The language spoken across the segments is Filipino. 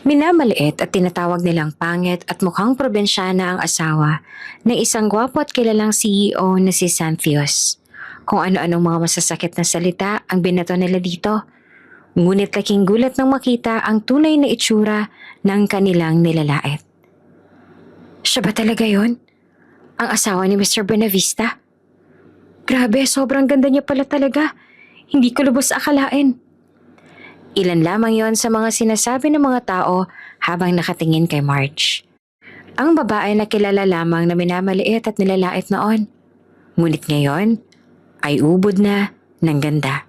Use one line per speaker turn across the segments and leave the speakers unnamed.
Minamaliit at tinatawag nilang pangit at mukhang probinsyana ang asawa ng isang gwapo at kilalang CEO na si Xanthios. Kung ano-anong mga masasakit na salita ang binato nila dito. Ngunit laking gulat nang makita ang tunay na itsura ng kanilang nilalait. Siya ba talaga yon? Ang asawa ni Mr. Buenavista? Grabe, sobrang ganda niya pala talaga. Hindi ko lubos akalain. Ilan lamang yon sa mga sinasabi ng mga tao habang nakatingin kay Marge. Ang babae na kilala lamang na minamaliit at nilalait noon. Ngunit ngayon ay ubod na ng ganda.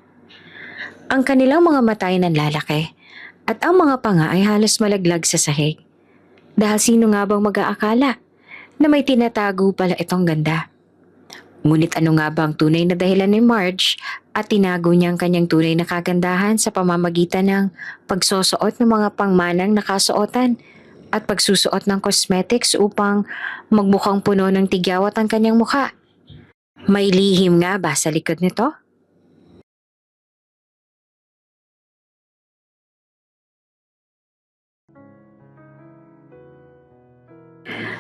Ang kanilang mga mata ay nanlalaki at ang mga panga ay halos malaglag sa sahig. Dahil sino nga bang mag-aakala na may tinatago pala itong ganda? Ngunit ano nga ba ang tunay na dahilan ni Marge at tinago niya ang kanyang tunay na kagandahan sa pamamagitan ng pagsusuot ng mga pangmanang nakasuotan at pagsusuot ng cosmetics upang magmukhang puno ng tigyawat ang kanyang mukha? May lihim nga ba sa likod nito?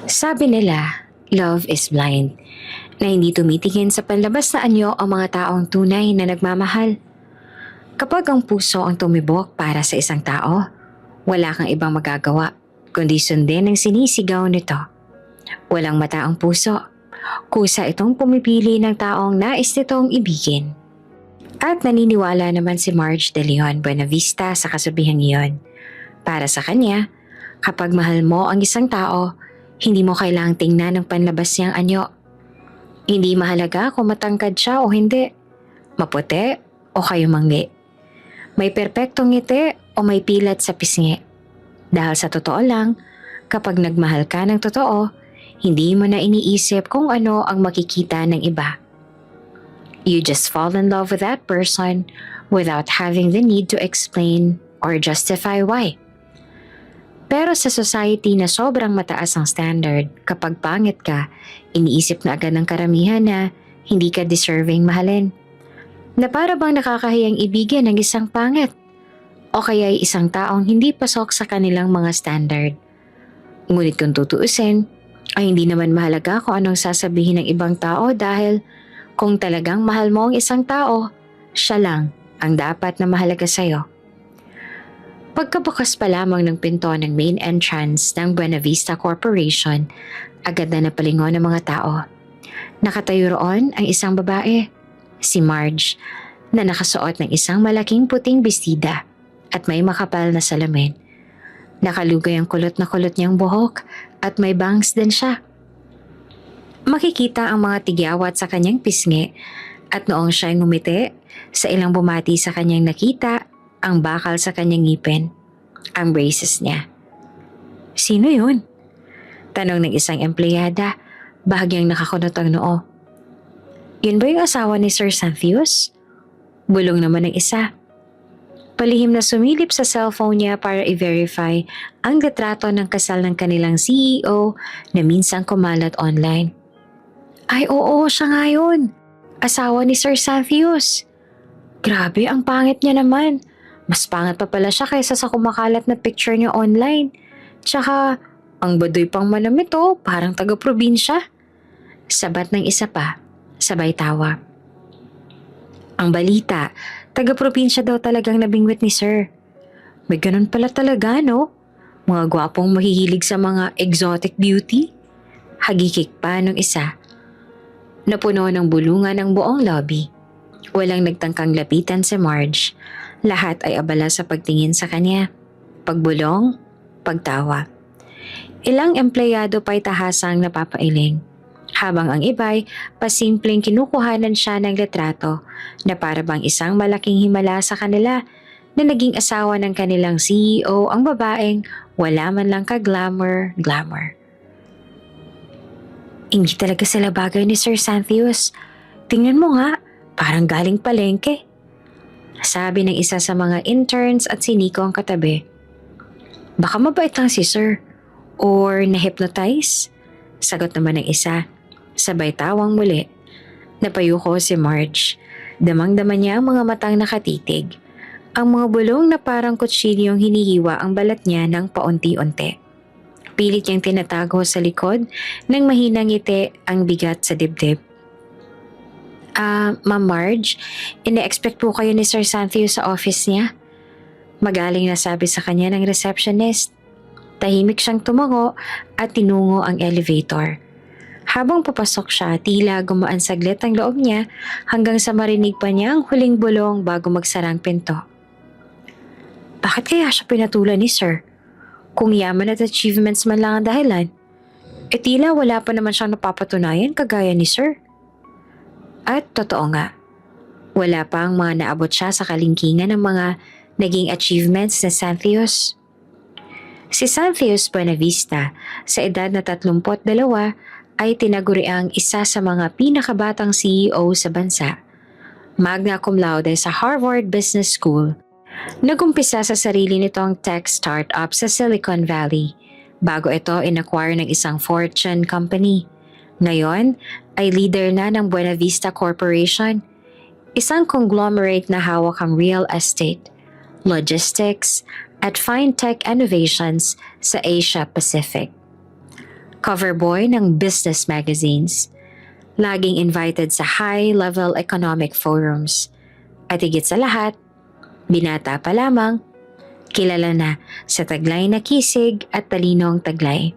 Sabi nila, love is blind, na hindi tumitingin sa panlabas na anyo ang mga taong tunay na nagmamahal. Kapag ang puso ang tumibok para sa isang tao, wala kang ibang magagawa kundi sundin ang sinisigaw nito. Walang mata ang puso, kusa itong pumipili ng taong nais nitong ibigin. At naniniwala naman si Marge de Leon Buenavista sa kasabihang iyon. Para sa kanya, kapag mahal mo ang isang tao, hindi mo kailangang tingnan ng panlabas niyang anyo. Hindi mahalaga kung matangkad siya o hindi, maputi o kayumanggi. May perpektong ngiti o may pilat sa pisngi. Dahil sa totoo lang, kapag nagmahal ka ng totoo, hindi mo na iniisip kung ano ang makikita ng iba. You just fall in love with that person without having the need to explain or justify why. Pero sa society na sobrang mataas ang standard, kapag pangit ka, iniisip na agad ng karamihan na hindi ka deserving mahalin. Na para bang nakakahiyang ibigin ng isang pangit o kaya ay isang taong hindi pasok sa kanilang mga standard. Ngunit kung tutuusin, ay hindi naman mahalaga kung anong sasabihin ng ibang tao dahil kung talagang mahal mo ang isang tao, siya lang ang dapat na mahalaga sa'yo. Pagkabukas pa lamang ng pinto ng main entrance ng Buenavista Corporation, agad na napalingon ng mga tao. Nakatayo roon ang isang babae, si Marge, na nakasuot ng isang malaking puting bestida at may makapal na salamin. Nakalugay ang kulot na kulot niyang buhok at may bangs din siya. Makikita ang mga tigyawat sa kanyang pisngi at noong siya'y ngumiti, sa ilang bumati sa kanyang nakita, ang bakal sa kanyang ngipin, ang braces niya. Sino yun? Tanong ng isang empleyada, bahagyang nakakunot ang noo. Yun ba yung asawa ni Sir Xanthios? Bulong naman ng isa. Palihim na sumilip sa cellphone niya para i-verify ang litrato ng kasal ng kanilang CEO na minsang kumalat online. Ay oo, siya nga yun. Asawa ni Sir Xanthios. Grabe, ang pangit niya naman. Mas pangit pa pala siya kaysa sa kumakalat na picture niya online. Tsaka, ang baduy pang manamit parang taga-probinsya. Sabat ng isa pa, sabay tawa. Ang balita, taga-probinsya daw talagang nabingwit ni Sir. May ganun pala talaga, no? Mga gwapong mahihilig sa mga exotic beauty. Hagikik pa nung isa. Napuno ng bulungan ang buong lobby. Walang nagtangkang lapitan si Marge. Lahat ay abala sa pagtingin sa kanya. Pagbulong, pagtawa. Ilang empleyado pa'y tahasang napapailing. Habang ang iba'y pasimpleng kinukuhanan siya ng litrato na para bang isang malaking himala sa kanila na naging asawa ng kanilang CEO ang babaeng wala man lang ka-glamour. Hindi talaga sila bagay ni Sir Xanthios. Tingnan mo nga, parang galing palengke. Sabi ng isa sa mga interns at si Nico ang katabi. Baka mabait lang si Sir. Or na-hypnotize? Sagot naman ng isa. Sabay tawang muli. Napayuko si Marge. Damang-dama niya ang mga matang nakatitig. Ang mga bulong na parang kutsilyong hinihiwa ang balat niya ng paunti-unti. Pilit niyang tinatago sa likod ng mahinang ngiti ang bigat sa dibdib. Ma'am Marge, ine-expect po kayo ni Sir Santhio sa office niya. Magaling na sabi sa kanya ng receptionist. Tahimik siyang tumango at tinungo ang elevator. Habang papasok siya, tila gumaan saglit ang loob niya hanggang sa marinig pa niya ang huling bulong bago magsarang pinto. Bakit kaya siya pinatulan ni Sir? Kung yaman at achievements man lang ang dahilan, tila wala pa naman siyang napapatunayan kagaya ni Sir. At totoo nga, wala pa ang mga naabot siya sa kalingkingan ng mga naging achievements na Santhios. Si Santhios Buenavista, sa edad na 32, ay tinaguriang isa sa mga pinakabatang CEO sa bansa. Magna cum laude sa Harvard Business School. Nagumpisa sa sarili nitong tech startup sa Silicon Valley bago ito in-acquire ng isang Fortune company. Ngayon ay leader na ng Buenavista Corporation, isang conglomerate na hawak ang real estate, logistics, at fintech innovations sa Asia Pacific. Cover boy ng business magazines, laging invited sa high-level economic forums, at higit sa lahat, binata pa lamang, kilala na sa taglay na kisig at talinong taglay.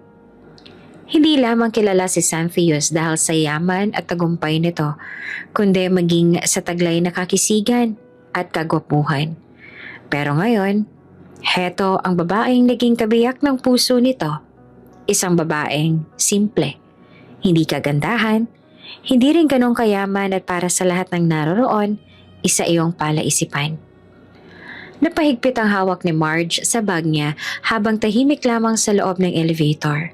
Hindi lamang kilala si Santhios dahil sa yaman at tagumpay nito, kundi maging sa taglay na kakisigan at kagwapuhan. Pero ngayon, heto ang babaeng naging kabiyak ng puso nito. Isang babaeng simple, hindi kagandahan, hindi rin ganong kayaman at para sa lahat ng naroroon, isa iyong palaisipan. Napahigpit ang hawak ni Marge sa bag niya habang tahimik lamang sa loob ng elevator.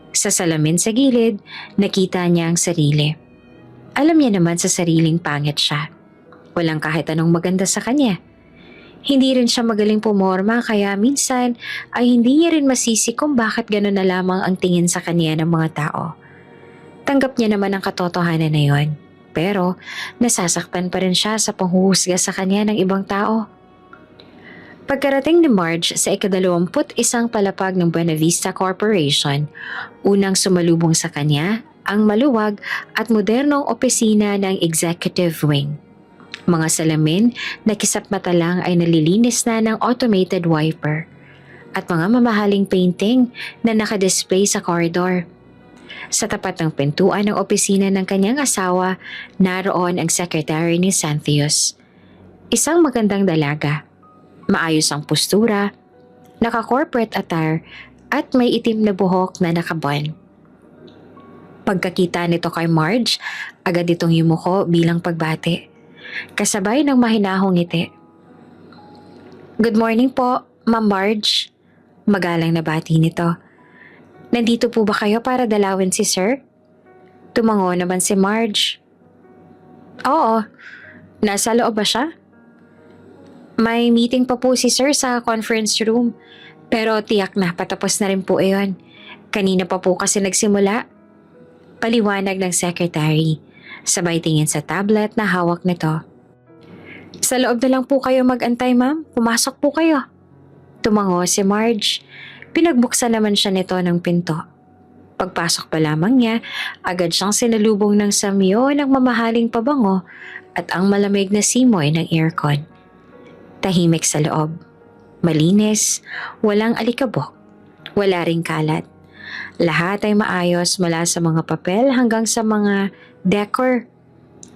Sa salamin sa gilid, nakita niya ang sarili. Alam niya naman sa sariling pangit siya. Walang kahit anong maganda sa kanya. Hindi rin siya magaling pumorma kaya minsan ay hindi niya rin masisi kung bakit gano'n na lamang ang tingin sa kanya ng mga tao. Tanggap niya naman ang katotohanan na yon. Pero nasasaktan pa rin siya sa panghuhusga sa kanya ng ibang tao. Pagkarating ni Marge sa ika-21 palapag ng Buenavista Corporation, unang sumalubong sa kanya ang maluwag at modernong opisina ng executive wing. Mga salamin na kisap mata lang ay nalilinis na ng automated wiper at mga mamahaling painting na nakadisplay sa corridor. Sa tapat ng pintuan ng opisina ng kanyang asawa, naroon ang secretary ni Santhios. Isang magandang dalaga. Maayos ang postura, naka-corporate attire at may itim na buhok na nakabon. Pagkakita nito kay Marge, agad itong yumuko bilang pagbati. Kasabay ng mahinahong ngiti. Good morning po, Ma'am Marge. Magalang na bati nito. Nandito po ba kayo para dalawin si Sir? Tumango naman si Marge. Oo, nasa loob ba siya? May meeting pa po si Sir sa conference room, pero tiyak na patapos na rin po iyon. Kanina pa po kasi nagsimula. Paliwanag ng secretary, sabay tingin sa tablet na hawak nito. Sa loob na lang po kayo mag-antay, ma'am. Pumasok po kayo. Tumango si Marge. Pinagbuksan naman siya nito ng pinto. Pagpasok pa lamang niya, agad siyang sinalubong ng samyo ng mamahaling pabango at ang malamig na simoy ng aircon. Tahimik sa loob. Malinis, walang alikabok, wala ring kalat. Lahat ay maayos mula sa mga papel hanggang sa mga decor.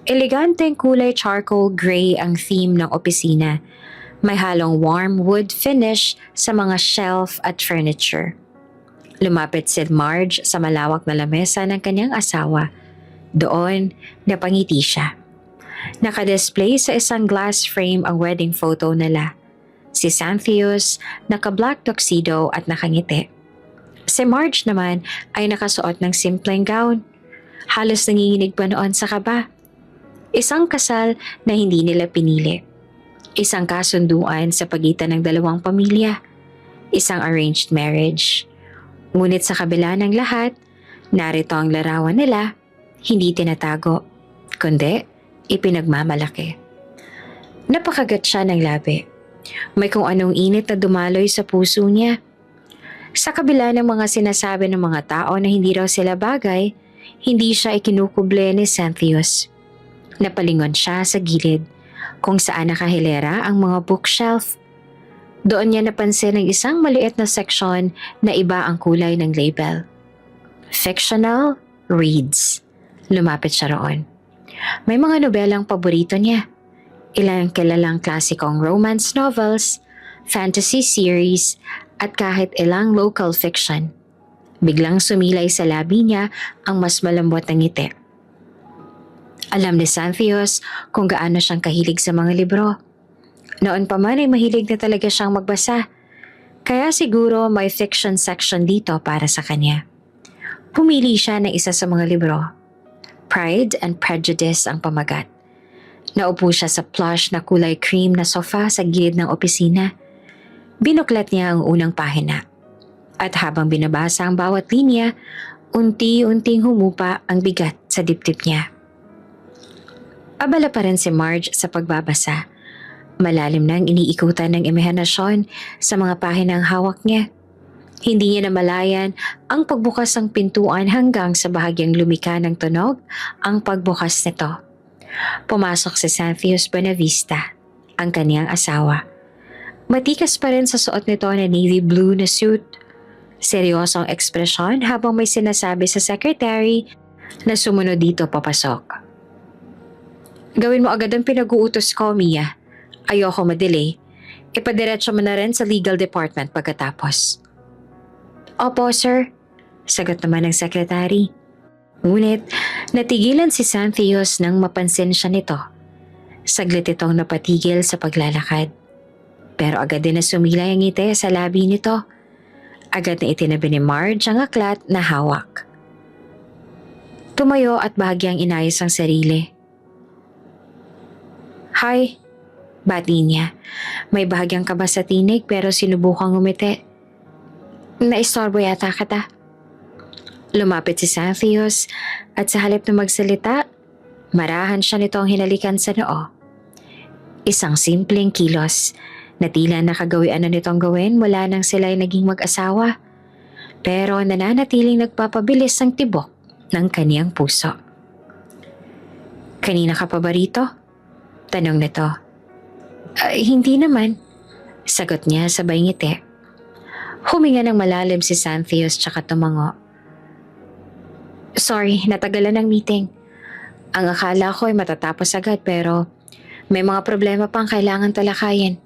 Eleganteng kulay charcoal gray ang theme ng opisina. May halong warm wood finish sa mga shelf at furniture. Lumapit si Marge sa malawak na lamesa ng kanyang asawa. Doon, napangiti siya. Nakadisplay sa isang glass frame ang wedding photo nila. Si Santhios, naka-black tuxedo at nakangiti. Si Marge naman ay nakasuot ng simpleng gown. Halos nanginginig pa noon sa kaba. Isang kasal na hindi nila pinili. Isang kasunduan sa pagitan ng dalawang pamilya. Isang arranged marriage. Ngunit sa kabila ng lahat, narito ang larawan nila, hindi tinatago, kundi ipinagmamalaki. Napakagat siya ng labi. May kung anong init na dumaloy sa puso niya. Sa kabila ng mga sinasabi ng mga tao na hindi raw sila bagay, hindi siya ikinukuble ni Xanthius. Napalingon siya sa gilid kung saan nakahilera ang mga bookshelf. Doon niya napansin ang isang maliit na seksyon na iba ang kulay ng label. Fictional reads. Lumapit siya roon. May mga nobelang paborito niya. Ilang kilalang klasikong romance novels, fantasy series, at kahit ilang local fiction. Biglang sumilay sa labi niya ang mas malambot na ngiti. Alam ni Xanthius kung gaano siyang kahilig sa mga libro. Noon pa man ay mahilig na talaga siyang magbasa. Kaya siguro may fiction section dito para sa kanya. Pumili siya ng isa sa mga libro. Pride and Prejudice ang pamagat. Naupo siya sa plush na kulay cream na sofa sa gilid ng opisina. Binuklat niya ang unang pahina. At habang binabasa ang bawat linya, unti-unting humupa ang bigat sa dibdib niya. Abala pa rin si Marge sa pagbabasa. Malalim nang iniikutan ng imahinasyon sa mga pahinang hawak niya. Hindi niya namalayan ang pagbukas ng pintuan hanggang sa bahagyang lumika ng tunog ang pagbukas nito. Pumasok si Xanthius Buenavista, ang kaniyang asawa. Matikas pa rin sa suot nito na navy blue na suit. Seryosong ekspresyon habang may sinasabi sa secretary na sumunod dito papasok. Gawin mo agad ang pinag-uutos ko, Mia. Ayoko madelay. Ipadiretso mo na rin sa legal department pagkatapos. Opo, sir. Sagot naman ng secretary. Ngunit natigilan si Xanthius nang mapansin siya nito. Saglit itong napatigil sa paglalakad. Pero agad din na sumilay ang ngiti sa labi nito. Agad na itinabi ni Marge ang aklat na hawak. Tumayo at bahagyang inayos ang sarili. Hi, bati niya. May bahagyang kaba sa tinig pero sinubukang umiti. Naistorbo yata kita. Lumapit si Xanthius at sa halip na magsalita, marahan siya nitong hinalikan sa noo. Isang simpleng kilos na tila nakagawian na nitong gawin mula nang sila'y naging mag-asawa. Pero nananatiling nagpapabilis ang tibok ng kaniyang puso. Kanina ka pa ba rito? Tanong nito. Hindi naman. Sagot niya sabay ngiti. Huminga ng malalim si Xanthius tsaka tumango. Sorry, natagalan ng meeting. Ang akala ko ay matatapos agad pero may mga problema pang kailangan talakayin.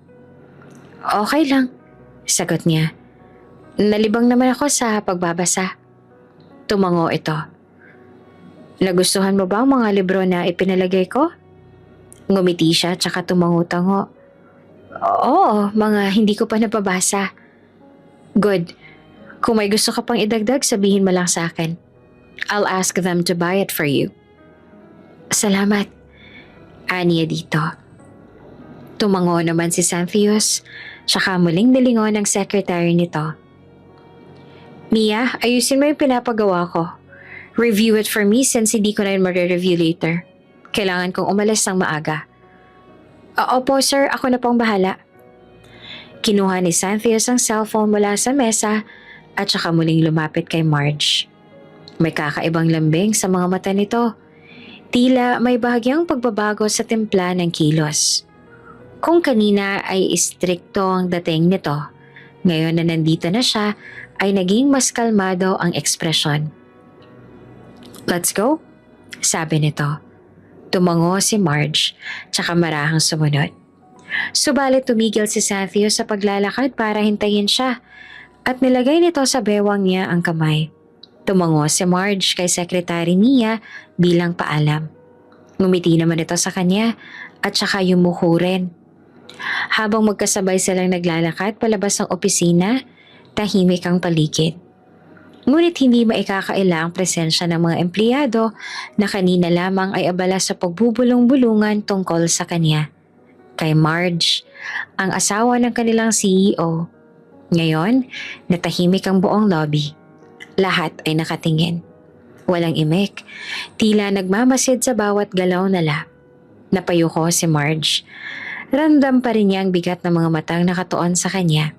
Okay lang, sagot niya. Nalibang naman ako sa pagbabasa. Tumango ito. Nagustuhan mo ba ang mga libro na ipinalagay ko? Ngumiti siya tsaka tumango-tango. Oo, mga hindi ko pa nababasa. Good. Kung may gusto ka pang idagdag, sabihin mo lang sa akin. I'll ask them to buy it for you. Salamat. Aniya dito. Tumango naman si Xanthius, tsaka muling nilingon ang secretary nito. Mia, ayusin mo yung pinapagawa ko. Review it for me since hindi ko na yun ma-review later. Kailangan kong umalis ng maaga. Opo sir, ako na pong bahala. Kinuha ni Xanthius ang cellphone mula sa mesa at saka muling lumapit kay Marge. May kakaibang lambing sa mga mata nito. Tila may bahagyang pagbabago sa timpla ng kilos. Kung kanina ay istrikto ang dating nito, ngayon na nandito na siya ay naging mas kalmado ang ekspresyon. Let's go, sabi nito. Tumango si Marge, tsaka marahang sumunod. Subalit tumigil si Xanthius sa paglalakad para hintayin siya at nilagay nito sa bewang niya ang kamay. Tumango si Marge kay Secretary Mia bilang paalam. Ngumiti naman ito sa kanya at saka yumuko rin. Habang magkasabay silang naglalakad palabas ng opisina, tahimik ang paligid. Ngunit hindi maikakaila ang presensya ng mga empleyado na kanina lamang ay abala sa pagbubulong-bulungan tungkol sa kanya. Kay Marge, ang asawa ng kanilang CEO. Ngayon, natahimik ang buong lobby. Lahat ay nakatingin. Walang imik, tila nagmamasid sa bawat galaw nila. Napayuko si Marge. Ramdam pa rin niya ang bigat ng mga matang nakatuon sa kanya.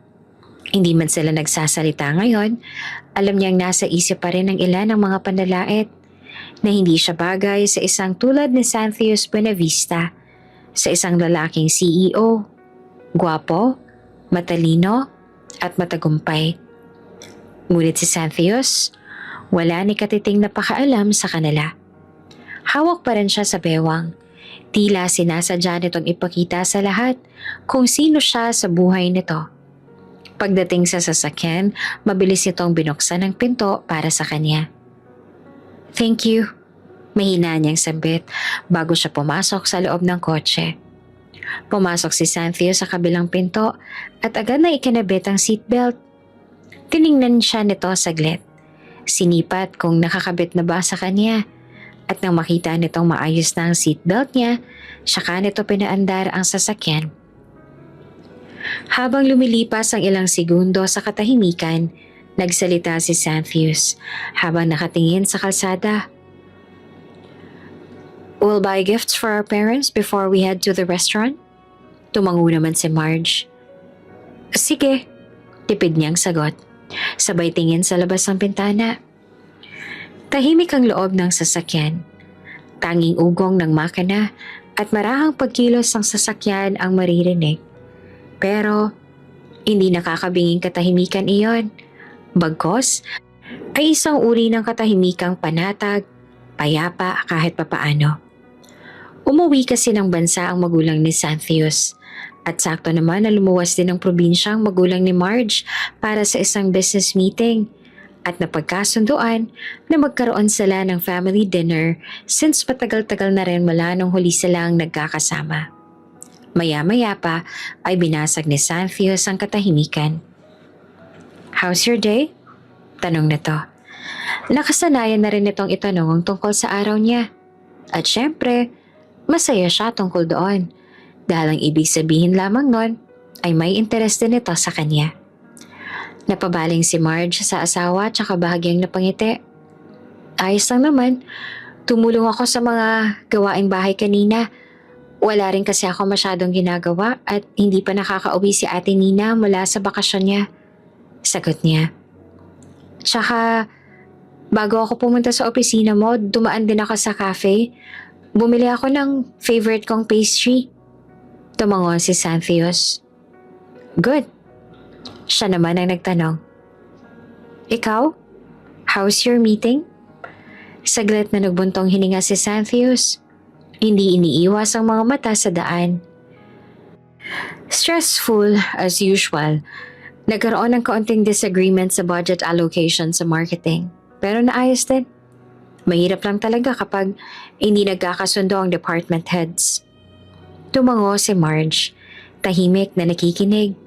Hindi man sila nagsasalita ngayon, alam niyang nasa isip pa rin ng ilan ng mga panlalait na hindi siya bagay sa isang tulad ni Xanthius Buenavista, sa isang lalaking CEO, gwapo, matalino, at matagumpay. Ngunit si Xanthius, wala ni katiting na pakaalam sa kanila. Hawak pa rin siya sa bewang. Tila sinasadya nitong ipakita sa lahat kung sino siya sa buhay nito. Pagdating sa sasakyan, mabilis nitong binuksan ang pinto para sa kanya. "Thank you," mahina niyang sabit bago siya pumasok sa loob ng kotse. Pumasok si Xanthius sa kabilang pinto at agad na ikinabit ang seatbelt. Tiningnan siya nito saglit. Sinipat kung nakakabit na ba sa kanya. At nang makita nitong maayos na ang seatbelt niya, saka nito pinaandar ang sasakyan. Habang lumilipas ang ilang segundo sa katahimikan, nagsalita si Xanthius habang nakatingin sa kalsada. "We'll buy gifts for our parents before we head to the restaurant?" Tumango naman si Marge. "Sige," tipid niyang sagot. Sabay tingin sa labas ng pintana. Tahimik ang loob ng sasakyan. Tanging ugong ng makina at marahang pagkilos ng sasakyan ang maririnig. Pero hindi nakakabinging katahimikan iyon. Bagkos ay isang uri ng katahimikang panatag, payapa kahit papaano. Umuwi kasi ng bansa ang magulang ni Xanthius. At sakto naman na lumuwas din ng probinsya ang magulang ni Marge para sa isang business meeting. At napagkasunduan na magkaroon sila ng family dinner since patagal-tagal na rin mula nung huli silang nagkakasama. Maya-maya pa ay binasag ni Xanthius ang katahimikan. "How's your day?" Tanong nito. Nakasanayan na rin itong itanong ang tungkol sa araw niya. At syempre, masaya siya tungkol doon dahil ang ibig sabihin lamang nun ay may interes din ito sa kanya. Napabaling si Marge sa asawa at saka bahagyang napangiti. "Ayos lang naman. Tumulong ako sa mga gawaing bahay kanina. Wala rin kasi ako masyadong ginagawa at hindi pa nakakauwi si Ate Nina mula sa bakasyon niya." Sagot niya. "Tsaka, bago ako pumunta sa opisina mo, dumaan din ako sa cafe. Bumili ako ng favorite kong pastry." Tumango si Xanthius. "Good." Siya naman ang nagtanong. "Ikaw? How's your meeting?" Saglit na nagbuntong hininga si Xanthius. Hindi iniiwas ang mga mata sa daan. "Stressful as usual. Nagkaroon ng kaunting disagreement sa budget allocation sa marketing. Pero naayos din. Mahirap lang talaga kapag hindi nagkakasundo ang department heads." Tumango si Marge, tahimik na nakikinig.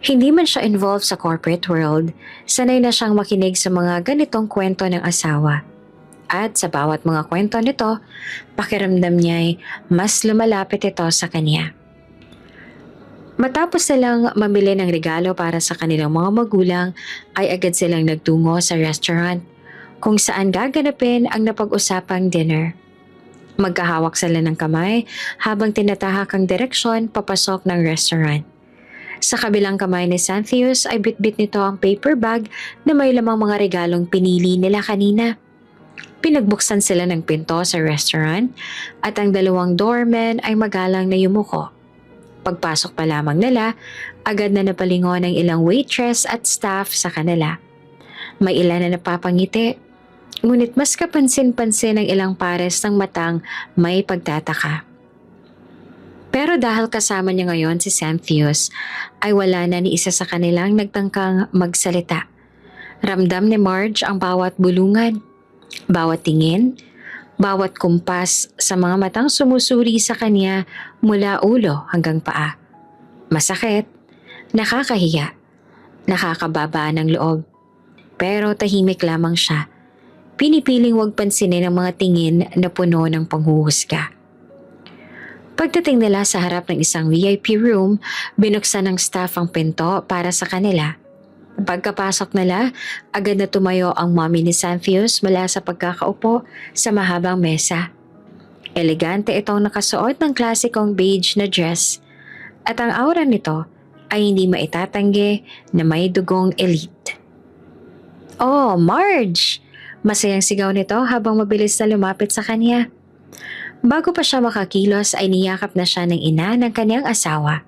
Hindi man siya involved sa corporate world, sanay na siyang makinig sa mga ganitong kwento ng asawa. At sa bawat mga kwento nito, pakiramdam niya ay mas lumalapit ito sa kanya. Matapos silang mamili ng regalo para sa kanilang mga magulang, ay agad silang nagtungo sa restaurant kung saan gaganapin ang napag-usapang dinner. Magkahawak sila ng kamay habang tinatahak ang direksyon papasok ng restaurant. Sa kabilang kamay ni Xanthius ay bitbit nito ang paper bag na may lamang mga regalong pinili nila kanina. Pinagbuksan sila ng pinto sa restaurant at ang dalawang doorman ay magalang na yumuko. Pagpasok pa lamang nila, agad na napalingon ang ilang waitress at staff sa kanila. May ilan na napapangiti, ngunit mas kapansin-pansin ang ilang pares ng matang may pagtataka. Pero dahil kasama niya ngayon si Xanthius, ay wala na ni isa sa kanilang nagtangkang magsalita. Ramdam ni Marge ang bawat bulungan, bawat tingin, bawat kumpas sa mga matang sumusuri sa kanya mula ulo hanggang paa. Masakit, nakakahiya, nakakababa ng loob. Pero tahimik lamang siya. Pinipiling huwag pansinin ang mga tingin na puno ng panghuhusga. Pagdating nila sa harap ng isang VIP room, binuksan ng staff ang pinto para sa kanila. Pagkapasok nila, agad na tumayo ang mommy ni Xanthius mula sa pagkakaupo sa mahabang mesa. Elegante itong nakasuot ng klasikong beige na dress At ang aura nito ay hindi maitatanggi na may dugong elite. "Oh, Marge!" Masayang sigaw nito habang mabilis na lumapit sa kanya. Bago pa siya makakilos ay niyakap na siya ng ina ng kanyang asawa.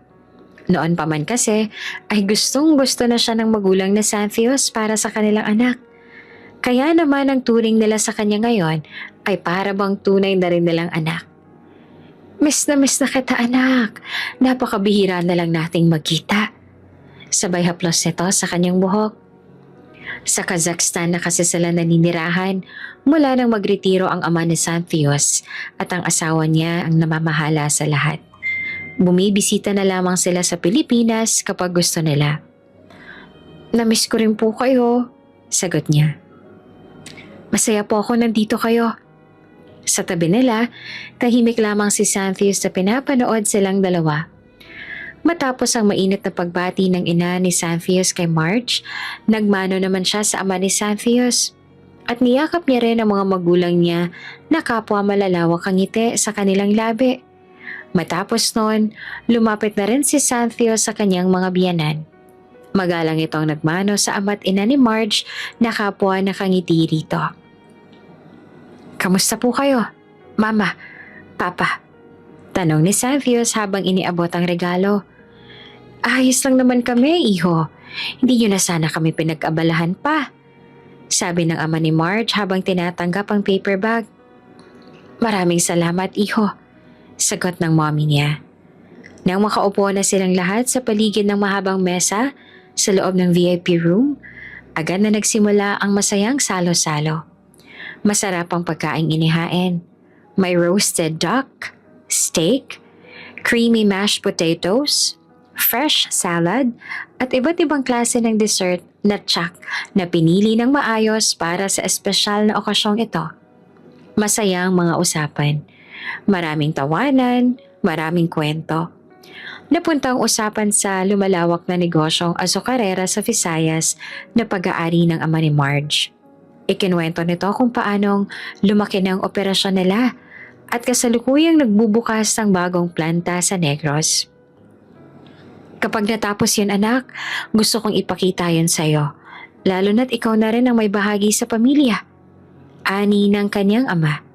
Noon pa man kasi ay gustong-gusto na siya ng magulang na Xanthios para sa kanilang anak. Kaya naman ang turing nila sa kanya ngayon ay para bang tunay na rin nilang anak. Miss na kita, anak. Napakabihira na lang nating magkita." Sabay haplos nito sa kanyang buhok. Sa Kazakhstan na kasi sila naninirahan mula nang magretiro ang ama ni Xanthios at ang asawa niya ang namamahala sa lahat. Bumibisita na lamang sila sa Pilipinas kapag gusto nila. "Namiss ko rin po kayo," sagot niya. "Masaya po ako nandito kayo." Sa tabi nila, tahimik lamang si Xanthios na pinapanood silang dalawa. Matapos ang mainit na pagbati ng ina ni Xanthios kay Marge, nagmano naman siya sa ama ni Xanthios at niyakap niya rin ang mga magulang niya na kapwa malalawak ang ngiti sa kanilang labi. Matapos noon, lumapit na rin si Xanthios sa kanyang mga biyanan. Magalang itong nagmano sa ama't ina ni Marge na kapwa nakangiti rito. "Kamusta po kayo, Mama, Papa?" tanong ni Xanthios habang iniabot ang regalo. "Ayos lang naman kami, iho. Hindi niyo na sana kami pinag-abalahan pa," sabi ng ama ni Marge habang tinatanggap ang paper bag. "Maraming salamat, iho," sagot ng mommy niya. Nang makaupo na silang lahat sa paligid ng mahabang mesa sa loob ng VIP room, agad na nagsimula ang masayang salo-salo. Masarap ang pagkaing inihain. May roasted duck, steak, creamy mashed potatoes, fresh salad, at iba't ibang klase ng dessert na tsak na pinili ng maayos para sa espesyal na okasyong ito. Masayang mga usapan. Maraming tawanan, maraming kwento. Napunta ang usapan sa lumalawak na negosyong azukarera sa Visayas na pag-aari ng ama ni Marge. Ikinwento nito kung paanong lumaki na ang operasyon nila at kasalukuyang nagbubukas ng bagong planta sa Negros. "Kapag natapos yun, anak, gusto kong ipakita yun sa'yo, lalo na't ikaw na rin ang may bahagi sa pamilya," ani ng kanyang ama.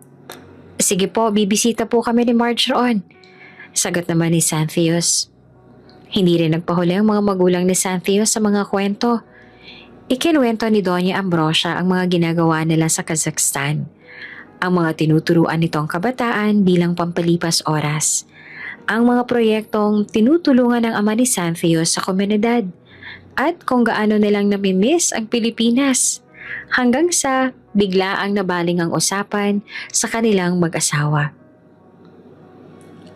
"Sige po, bibisita po kami ni Marge roon," sagot naman ni Xanthios. Hindi rin nagpahuli ang mga magulang ni Xanthios sa mga kwento. Ikinuwento ni Doña Ambrosia ang mga ginagawa nila sa Kazakhstan, ang mga tinuturuan nitong kabataan bilang pampalipas oras, ang mga proyektong tinutulungan ng ama ni Xanthios sa komunidad, at kung gaano nilang namimiss ang Pilipinas, hanggang sa biglaang nabaling ang usapan sa kanilang mag-asawa.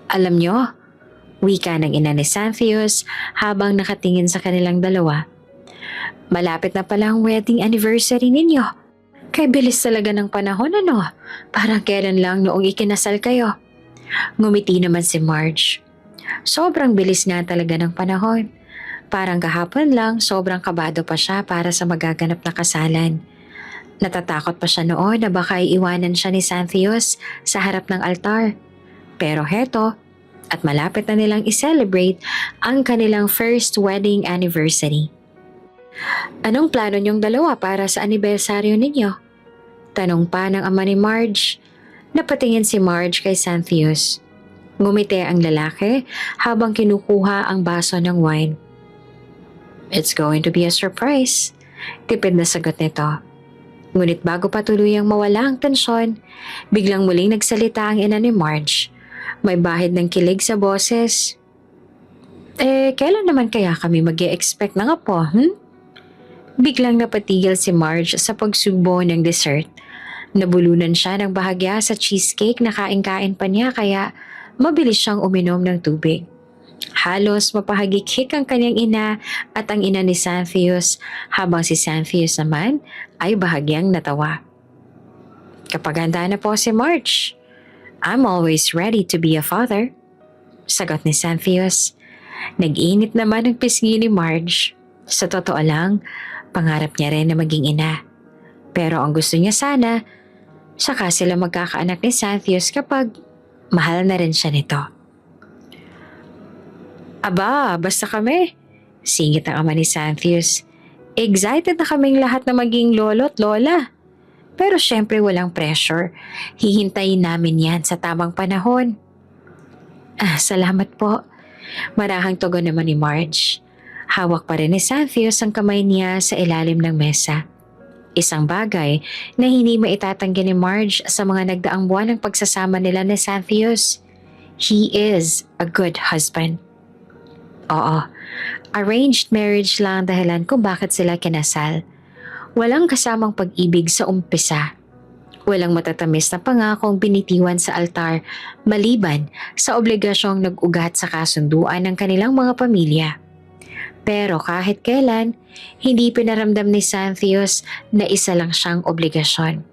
"Alam nyo," wika ng ina ni Xanthios habang nakatingin sa kanilang dalawa, "malapit na pala ang wedding anniversary ninyo. Kay bilis talaga ng panahon, ano? Parang kailan lang noong ikinasal kayo." Ngumiti naman si Marge. Sobrang bilis nga talaga ng panahon. Parang kahapon lang sobrang kabado pa siya para sa magaganap na kasalan. Natatakot pa siya noon na baka iiwanan siya ni Xanthios sa harap ng altar. Pero heto, at malapit na nilang i-celebrate ang kanilang first wedding anniversary. "Anong plano niyong dalawa para sa anibersaryo ninyo?" tanong pa ng ama ni Marge. Napatingin si Marge kay Xanthios. Ngumiti ang lalaki habang kinukuha ang baso ng wine. "It's going to be a surprise," tipid na sagot nito. Ngunit bago pa tuluyang mawala ang tensyon, biglang muling nagsalita ang ina ni Marge. May bahid ng kilig sa boses. Kailan naman kaya kami mag-e-expect ng apo, Biglang napatigil si Marge sa pagsubo ng dessert. Nabulunan siya ng bahagya sa cheesecake na kain-kain pa niya kaya mabilis siyang uminom ng tubig. Halos mapahagikik ang kanyang ina at ang ina ni Xanthios habang si Xanthios naman ay bahagyang natawa. "Kapag handa na po si Marge, I'm always ready to be a father," sagot ni Xanthios. Nag-init naman ang pisngi ni Marge. Sa totoo lang, pangarap niya rin na maging ina. Pero ang gusto niya sana, saka sila magkakaanak ni Xanthios kapag mahal na rin siya nito. Aba, basta kami. Singit ang ama ni Xanthius. Excited na kaming lahat na maging lolo at lola. Pero syempre walang pressure. Hihintayin namin yan sa tamang panahon. Salamat po. Marahang tugon naman ni Marge. Hawak pa rin ni Xanthius ang kamay niya sa ilalim ng mesa. Isang bagay na hindi maitatanggi ni Marge sa mga nagdaang buwan ng pagsasama nila ni Xanthius. He is a good husband. Oo, arranged marriage lang ang dahilan kung bakit sila kinasal. Walang kasamang pag-ibig sa umpisa. Walang matatamis na pangakong binitiwan sa altar maliban sa obligasyong nag-ugat sa kasunduan ng kanilang mga pamilya. Pero kahit kailan, hindi pinaramdam ni Xanthius na isa lang siyang obligasyon.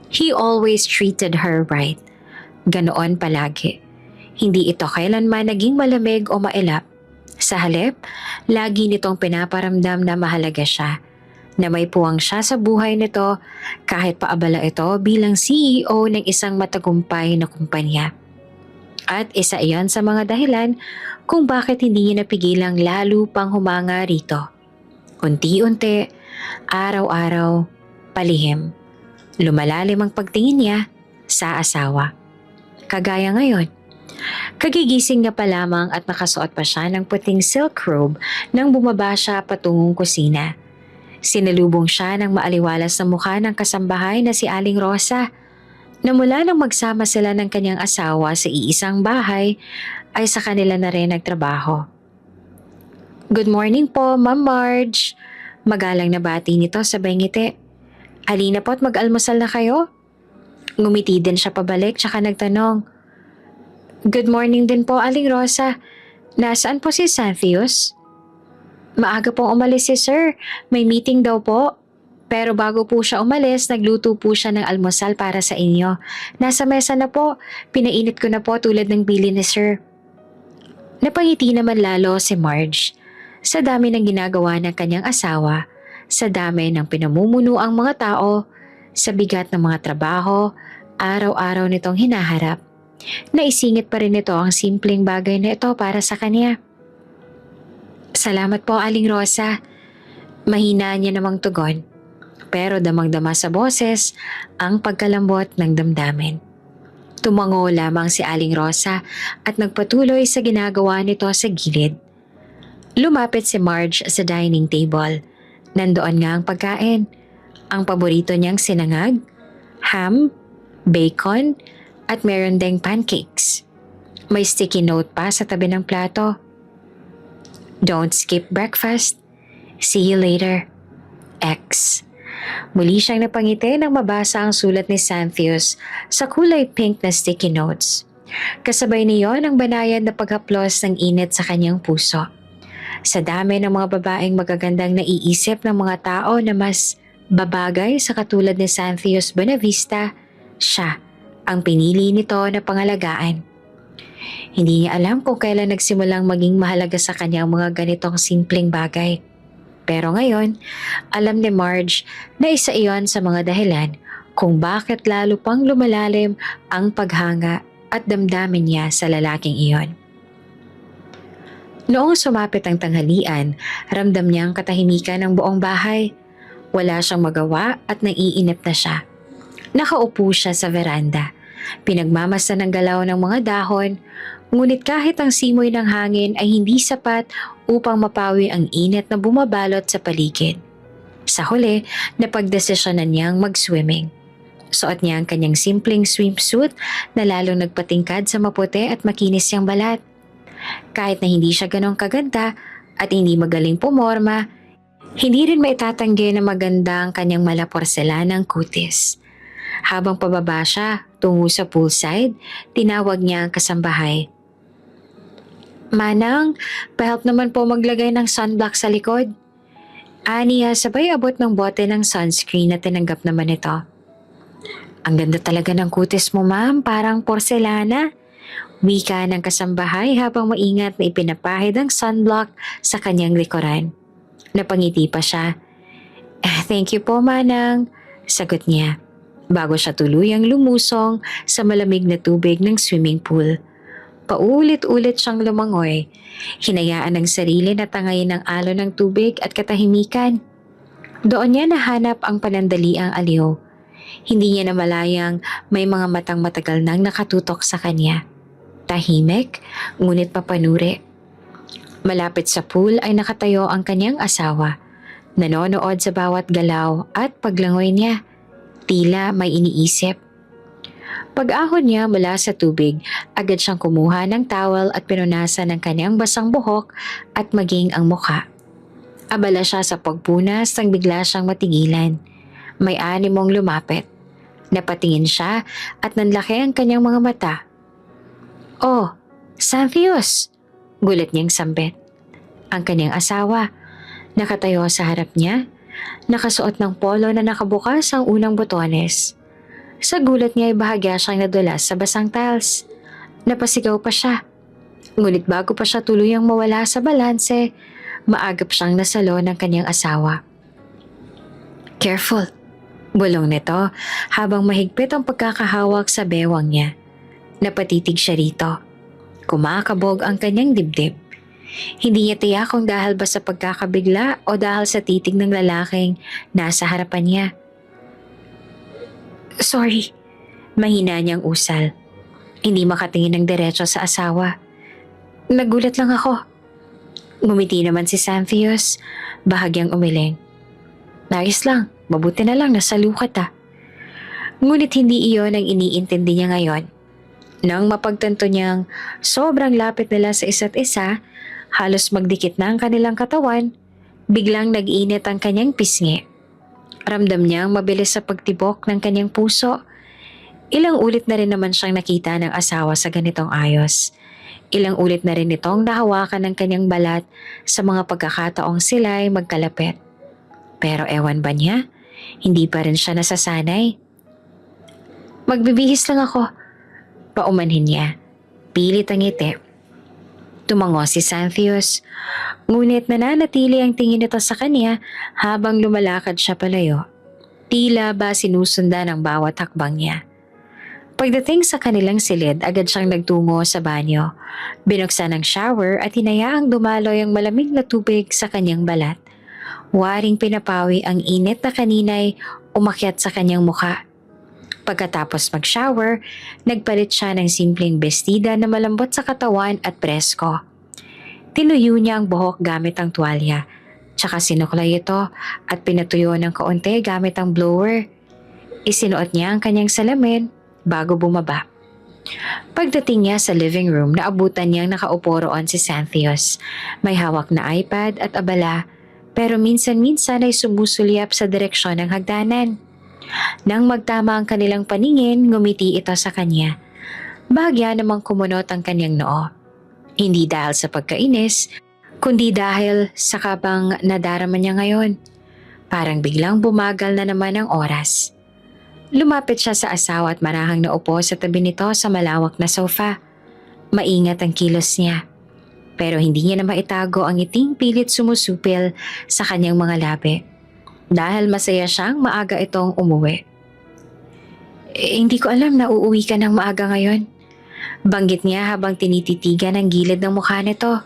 He always treated her right. Ganoon palagi. Hindi ito kailanman naging malamig o mailap. Sa halip, lagi nitong pinaparamdam na mahalaga siya, na may puwang siya sa buhay nito kahit paabala ito bilang CEO ng isang matagumpay na kumpanya. At isa iyon sa mga dahilan kung bakit hindi niya napigilang lalo pang humanga rito. Unti-unti, araw-araw, palihim. Lumalalim ang pagtingin niya sa asawa. Kagaya ngayon, kagigising niya pa lamang at nakasuot pa siya ng puting silk robe nang bumaba siya patungong kusina. Sinalubong siya ng maaliwalas na mukha ng kasambahay na si Aling Rosa, na mula nang magsama sila ng kanyang asawa sa iisang bahay ay sa kanila na rin nagtrabaho. Good morning po, Ma'am Marge. Magalang na bati nito sabay ngiti. Halina po't mag-almusal na kayo? Ngumiti din siya pabalik tsaka nagtanong. Good morning din po, Aling Rosa. Nasaan po si Xanthius? Maaga pong umalis si Sir. May meeting daw po. Pero bago po siya umalis, nagluto po siya ng almusal para sa inyo. Nasa mesa na po. Pinainit ko na po tulad ng bili ni Sir. Napangiti naman lalo si Marge. Sa dami ng ginagawa ng kanyang asawa, sa dami ng pinamumuno ang mga tao, sa bigat ng mga trabaho, araw-araw nitong hinaharap. Naisingit pa rin ito ang simpleng bagay na ito para sa kanya. Salamat po, Aling Rosa. Mahina niya namang tugon, pero damang-dama sa boses ang pagkalambot ng damdamin. Tumango lamang si Aling Rosa at nagpatuloy sa ginagawa nito sa gilid. Lumapit si Marge sa dining table. Nandoon nga ang pagkain. Ang paborito niyang sinangag, ham, bacon, at meron ding pancakes. May sticky note pa sa tabi ng plato. Don't skip breakfast. See you later. X. Muli siyang napangiti nang mabasa ang sulat ni Xanthius sa kulay pink na sticky notes. Kasabay niyon ang banayad na paghaplos ng init sa kanyang puso. Sa dami ng mga babaeng magagandang naiisip ng mga tao na mas babagay sa katulad ni Xanthius Bonavista, siya ang pinili nito na pangalagaan. Hindi niya alam kung kailan nagsimulang maging mahalaga sa kanya ang mga ganitong simpleng bagay. Pero ngayon, alam ni Marge na isa iyon sa mga dahilan kung bakit lalo pang lumalalim ang paghanga at damdamin niya sa lalaking iyon. Noong sumapit ang tanghalian, ramdam niya ang katahimikan ng buong bahay. Wala siyang magawa at naiinip na siya. Nakaupo siya sa veranda. Pinagmamasa ng galaw ng mga dahon, ngunit kahit ang simoy ng hangin ay hindi sapat upang mapawi ang init na bumabalot sa paligid. Sa huli, napagdesisyonan niyang mag-swimming. Suot niya ang kanyang simpleng swimsuit na lalong nagpatingkad sa maputi at makinis niyang balat. Kahit na hindi siya ganong kaganda at hindi magaling pumorma, hindi rin maitatanggi na maganda ang kanyang malaporselanang kutis. Habang pababa siya tungo sa poolside, tinawag niya ang kasambahay. Manang, pa-help naman po maglagay ng sunblock sa likod. Aniya sabay abot ng bote ng sunscreen na tinanggap naman ito. Ang ganda talaga ng kutis mo, ma'am, parang porselana. Wika ng kasambahay habang maingat na ipinapahid ang sunblock sa kanyang likuran. Napangiti pa siya. Thank you po, Manang, sagot niya, bago siya tuluyang lumusong sa malamig na tubig ng swimming pool. Paulit-ulit siyang lumangoy. Hinayaan ng sarili na tangayin ng alon ng tubig at katahimikan. Doon niya nahanap ang panandaliang aliw. Hindi niya namalayang may mga matang matagal nang nakatutok sa kanya. Tahimik, ngunit papanuri. Malapit sa pool ay nakatayo ang kanyang asawa. Nanonood sa bawat galaw at paglangoy niya. Tila may iniisip. Pag-ahon niya mula sa tubig, agad siyang kumuha ng towel at pinunasan ng kanyang basang buhok at maging ang mukha. Abala siya sa pagpunas nang bigla siyang matigilan. May animong lumapit. Napatingin siya at nanlaki ang kanyang mga mata. "Oh, Xanthius!" Gulat niyang sambit. Ang kanyang asawa, nakatayo sa harap niya, nakasuot ng polo na nakabukas ang unang botones. Sa gulat niya ay bahagya siyang nadulas sa basang tiles. Napasigaw pa siya. Ngunit bago pa siya tuluyang mawala sa balanse, maagap siyang nasalo ng kanyang asawa. "Careful," bulong nito habang mahigpit ang pagkakahawak sa bewang niya. Napatitig siya rito. Kumakabog ang kanyang dibdib. Hindi niya tiyak kung dahil ba sa pagkakabigla o dahil sa titig ng lalaking nasa harapan niya. "Sorry," mahina niyang usal. Hindi makatingin ng diretso sa asawa. "Nagulat lang ako." Ngumiti naman si Xanthius, bahagyang umiling. "Ayos lang, mabuti na lang nasalukat ah." Ngunit hindi iyon ang iniintindi niya ngayon. Nang mapagtanto niyang sobrang lapit nila sa isa't isa, halos magdikit na ang kanilang katawan, biglang nag-init ang kanyang pisngi. Ramdam niyang mabilis sa pagtibok ng kanyang puso. Ilang ulit na rin naman siyang nakita ng asawa sa ganitong ayos. Ilang ulit na rin itong nahawakan ng kanyang balat sa mga pagkakataong sila ay magkalapit. Pero ewan ba niya, hindi pa rin siya nasasanay. "Magbibihis lang ako," paumanhin niya. Pilit ang ngiti. Tumango si Xanthius, ngunit nananatili ang tingin nito sa kanya habang lumalakad siya palayo. Tila ba sinusundan ang bawat hakbang niya. Pagdating sa kanilang silid, agad siyang nagtungo sa banyo. Binuksan ang shower at hinayaang dumaloy ang malamig na tubig sa kanyang balat. Waring pinapawi ang init na kanina'y umakyat sa kanyang mukha. Pagkatapos mag-shower, nagpalit siya ng simpleng bestida na malambot sa katawan at presko. Tinuyo niya ang buhok gamit ang tuwalya, tsaka sinuklay ito at pinatuyo ng kaunti gamit ang blower. Isinuot niya ang kanyang salamin bago bumaba. Pagdating niya sa living room, naabutan niyang nakaupo roon si Xanthius. May hawak na iPad at abala, pero minsan-minsan ay sumusulyap sa direksyon ng hagdanan. Nang magtama ang kanilang paningin, ngumiti ito sa kanya. Bahagya namang kumunot ang kanyang noo. Hindi dahil sa pagkainis, kundi dahil sa kabang nadarama niya ngayon. Parang biglang bumagal na naman ang oras. Lumapit siya sa asawa at marahang naupo sa tabi nito sa malawak na sofa. Maingat ang kilos niya. Pero hindi niya na maitago ang ngiting pilit sumusupil sa kanyang mga labi. Dahil masaya siyang maaga itong umuwi. Hindi ko alam na uuwi ka ng maaga ngayon," banggit niya habang tinititigan ang gilid ng mukha nito.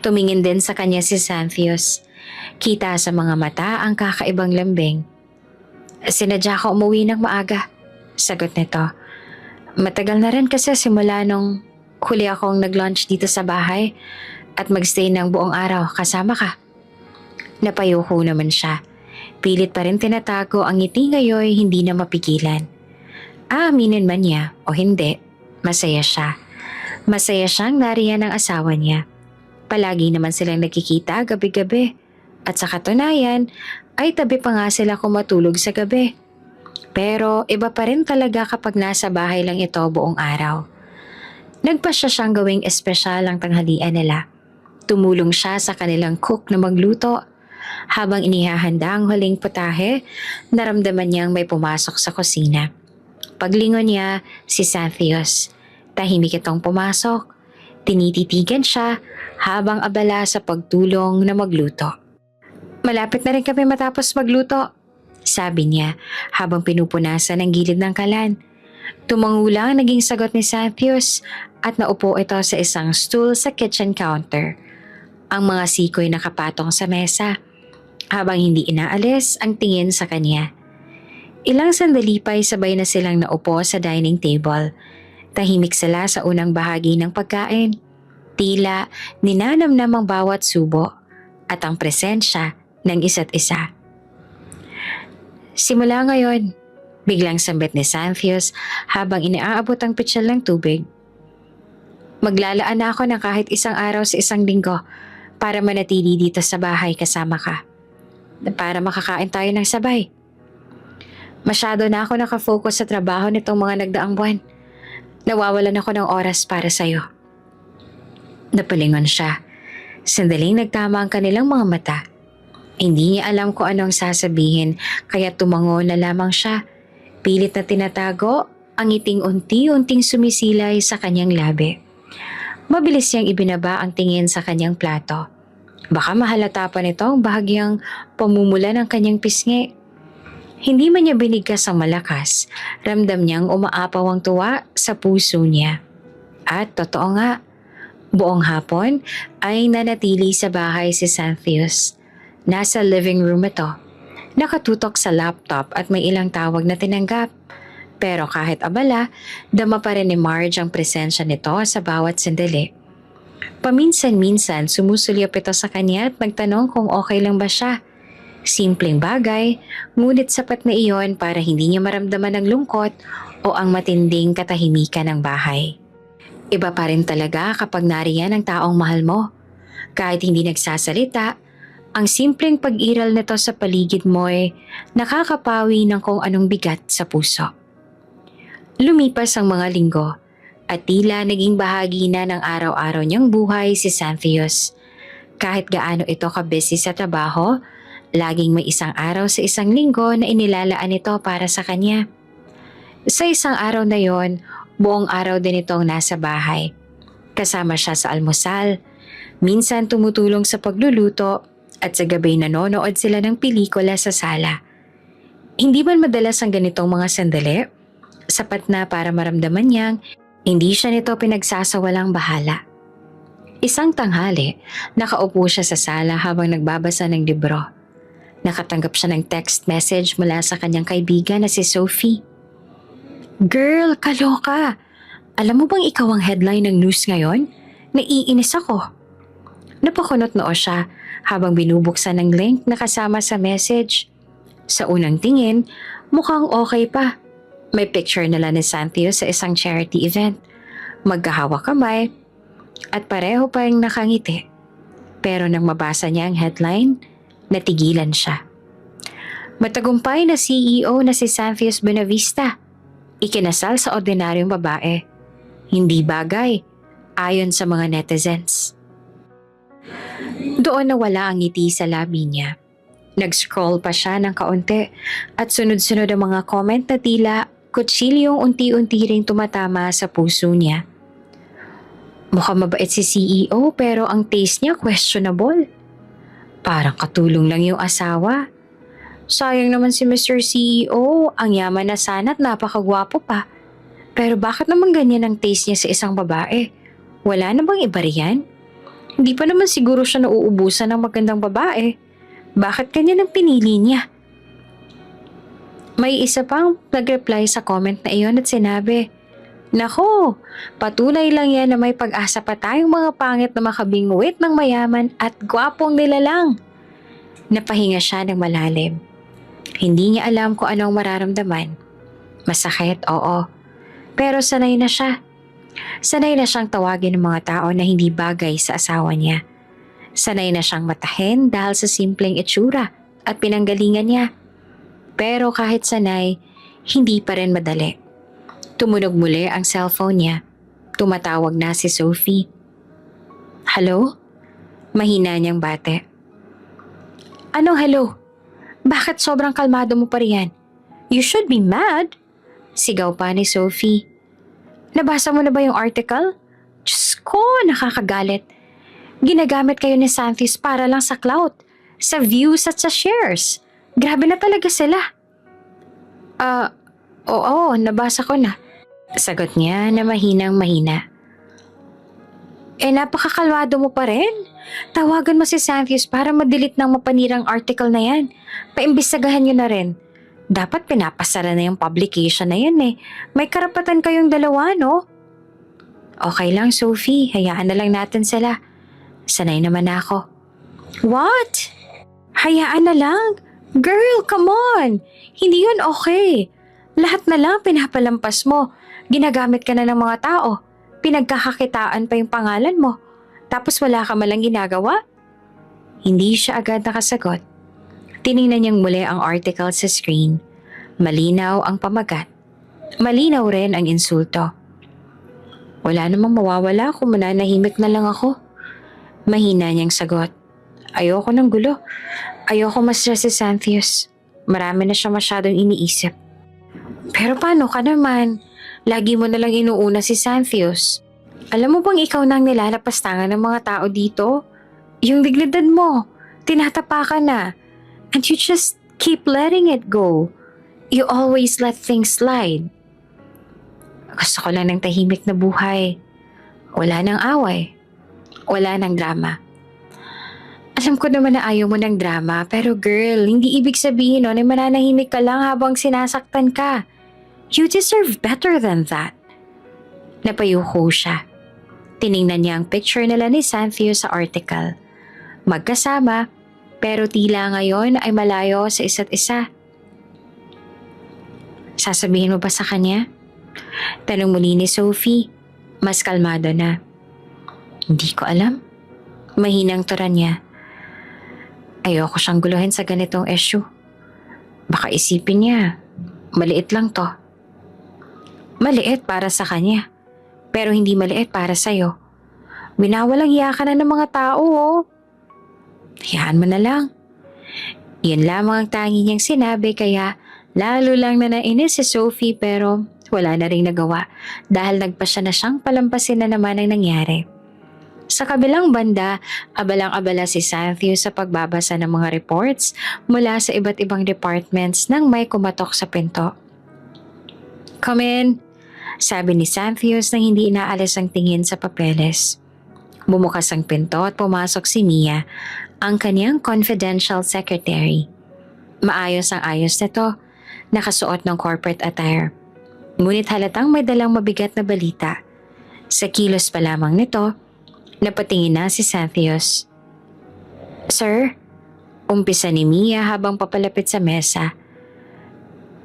Tumingin din sa kanya si Xanthius. Kita sa mga mata ang kakaibang lambing. "Sinadya ko umuwi ng maaga," sagot nito. "Matagal na rin kasi simula nung huli akong nag-lunch dito sa bahay at magstay ng buong araw kasama ka." Napayuko naman siya. Pilit pa rin tinatago ang ngiti ngayon, hindi na mapigilan. Aaminin man niya o hindi, masaya siya. Masaya siyang nariyan ng asawa niya. Palagi naman silang nakikita gabi-gabi. At sa katunayan, ay tabi pa nga sila kung matulog sa gabi. Pero iba pa rin talaga kapag nasa bahay lang ito buong araw. Nagpasya siyang gawing espesyal ang tanghalian nila. Tumulong siya sa kanilang cook na magluto. Habang inihahanda ang huling putahe, naramdaman niyang may pumasok sa kusina. Paglingon niya, si Xanthius. Tahimik itong pumasok. Tinititigan siya habang abala sa pagtulong na magluto. "Malapit na rin kami matapos magluto," sabi niya habang pinupunasan ang gilid ng kalan. Tumangulang ang naging sagot ni Xanthius at naupo ito sa isang stool sa kitchen counter. Ang mga sikoy nakapatong sa mesa habang hindi inaalis ang tingin sa kanya. Ilang sandali pa'y sabay na silang naupo sa dining table. Tahimik sila sa unang bahagi ng pagkain. Tila ninanamnam ang bawat subo at ang presensya ng isa't isa. Simula ngayon, biglang sambit ni Xanthius habang iniaabot ang pitsil ng tubig. Maglalaan na ako ng kahit isang araw sa isang linggo para manatili dito sa bahay kasama ka. Para makakain tayo ng sabay. Masyado na ako nakafocus sa trabaho nitong mga nagdaang buwan. Nawawalan ako ng oras para sa'yo. Napalingon siya. Sandaling nagtama ang kanilang mga mata. Hindi niya alam kung anong sasabihin kaya tumango na lamang siya. Pilit na tinatago ang ngiting unti-unting sumisilay sa kanyang labi. Mabilis niyang ibinaba ang tingin sa kanyang plato. Baka mahalata pa nito ang bahagyang pamumula ng kanyang pisngi. Hindi man niya binigkas ang malakas, ramdam niyang umaapaw ang tuwa sa puso niya. At totoo nga, buong hapon ay nanatili sa bahay si Xanthius. Nasa living room ito, nakatutok sa laptop at may ilang tawag na tinanggap. Pero kahit abala, dama pa rin ni Marge ang presensya nito sa bawat sandali. Paminsan-minsan sumusulyap ito sa kanya at magtanong kung okay lang ba siya. Simpleng bagay, ngunit sapat na iyon para hindi niya maramdaman ang lungkot o ang matinding katahimikan ng bahay. Iba pa rin talaga kapag nariyan ang taong mahal mo. Kahit hindi nagsasalita, ang simpleng pag-iral nito sa paligid mo'y nakakapawi ng kung anong bigat sa puso. Lumipas ang mga linggo at tila naging bahagi na ng araw-araw niyang buhay si Xanthius. Kahit gaano ito ka-busy sa trabaho, laging may isang araw sa isang linggo na inilalaan ito para sa kanya. Sa isang araw na yon, buong araw din itong nasa bahay. Kasama siya sa almusal, minsan tumutulong sa pagluluto at sa gabi nanonood sila ng pelikula sa sala. Hindi man madalas ang ganitong mga sandali, sapat na para maramdaman niyang hindi siya nito pinagsasawalang bahala. Isang tanghali, nakaupo siya sa sala habang nagbabasa ng libro. Nakatanggap siya ng text message mula sa kanyang kaibigan na si Sophie. Girl, kaloka! Alam mo bang ikaw ang headline ng news ngayon? Naiinis ako. Napakunot noo siya habang binubuksan ng link na kasama sa message. Sa unang tingin, mukhang okay pa. May picture nila ni Xanthius sa isang charity event. Magkahawak kamay at pareho pa yung nakangiti. Pero nang mabasa niya ang headline, natigilan siya. Matagumpay na CEO na si Xanthius Buenavista. Ikinasal sa ordinaryong babae. Hindi bagay, ayon sa mga netizens. Doon nawala ang ngiti sa labi niya. Nag-scroll pa siya ng kaunti at sunod-sunod ang mga comment na tila kutsilyong unti-unti ring tumatama sa puso niya. Mukhang mabait si CEO pero ang taste niya questionable. Parang katulong lang yung asawa. Sayang naman si Mr. CEO, ang yaman na sana at napakagwapo pa. Pero bakit naman ganyan ang taste niya sa isang babae? Wala na bang iba riyan? Hindi pa naman siguro siya nauubusan ng magandang babae. Bakit ganyan ang pinili niya? May isa pang nag-reply sa comment na iyon at sinabi, Nako, patunay lang yan na may pag-asa pa tayong mga pangit na makabingwit ng mayaman at gwapong nilalang. Napahinga siya ng malalim. Hindi niya alam kung anong mararamdaman. Masakit, oo. Pero sanay na siya. Sanay na siyang tawagin ng mga tao na hindi bagay sa asawa niya. Sanay na siyang matahin dahil sa simpleng itsura at pinanggalingan niya. Pero kahit sanay, hindi pa rin madali. Tumunog muli ang cellphone niya. Tumatawag na si Sophie. Hello? Mahina niyang bate. Anong hello? Bakit sobrang kalmado mo pa riyan? You should be mad. Sigaw pa ni Sophie. Nabasa mo na ba yung article? Diyos ko, nakakagalit. Ginagamit kayo ni Xanthius para lang sa clout, sa views at sa shares. Grabe na talaga sila. Oo, nabasa ko na. Sagot niya na mahinang mahina. Napakakalmado mo pa rin. Tawagan mo si Santius para ma-delete ng mapanirang article na yan. Paimbisagahan nyo na rin. Dapat pinapasara na yung publication na yan eh. May karapatan kayong dalawa, no? Okay lang, Sophie. Hayaan na lang natin sila. Sanay naman ako. What? Hayaan na lang? Girl, come on! Hindi yun okay. Lahat na lang pinapalampas mo. Ginagamit ka na ng mga tao. Pinagkakakitaan pa yung pangalan mo. Tapos wala ka malang ginagawa? Hindi siya agad nakasagot. Tiningnan niyang muli ang article sa screen. Malinaw ang pamagat. Malinaw rin ang insulto. Wala namang mawawala kung mananahimik na lang ako. Mahina niyang sagot. Ayoko ng gulo. Ayoko ma-stress si Santius. Marami na siya masyadong iniisip. Pero paano ka naman? Lagi mo nalang inuuna si Santius. Alam mo bang ikaw nang nilalapastangan ng mga tao dito? Yung dignidad mo, tinatapakan na. And you just keep letting it go. You always let things slide. Gusto ko lang ng tahimik na buhay. Wala nang away. Wala nang drama. Alam ko naman na ayaw mo ng drama, pero girl, hindi ibig sabihin nun ay mananahimik ka lang habang sinasaktan ka. You deserve better than that. Napayuko siya. Tiningnan niya ang picture nila ni Santius sa article. Magkasama, pero tila ngayon ay malayo sa isa't isa. Sasabihin mo ba sa kanya? Tanong muli ni Sophie. Mas kalmado na. Hindi ko alam. Mahinang turan niya. Ayoko siyang guluhin sa ganitong issue. Baka isipin niya, maliit lang to. Maliit para sa kanya, pero hindi maliit para sa'yo. Winawalang hiya ka na ng mga tao, oh. Hayaan mo na lang. Yan lamang ang tangi niyang sinabi kaya lalo lang na nainis si Sophie pero wala na ring nagawa dahil nagpasya na siyang palampasin na naman ang nangyari. Sa kabilang banda, abalang-abala si Santius sa pagbabasa ng mga reports mula sa iba't ibang departments nang may kumatok sa pinto. Come in, sabi ni Santius nang hindi inaalis ang tingin sa papeles. Bumukas ang pinto at pumasok si Mia, ang kanyang confidential secretary. Maayos ang ayos nito, nakasuot ng corporate attire. Ngunit halatang may dalang mabigat na balita. Sa kilos pa lamang nito, napatingin na si Santius. Sir, umpisa ni Mia habang papalapit sa mesa.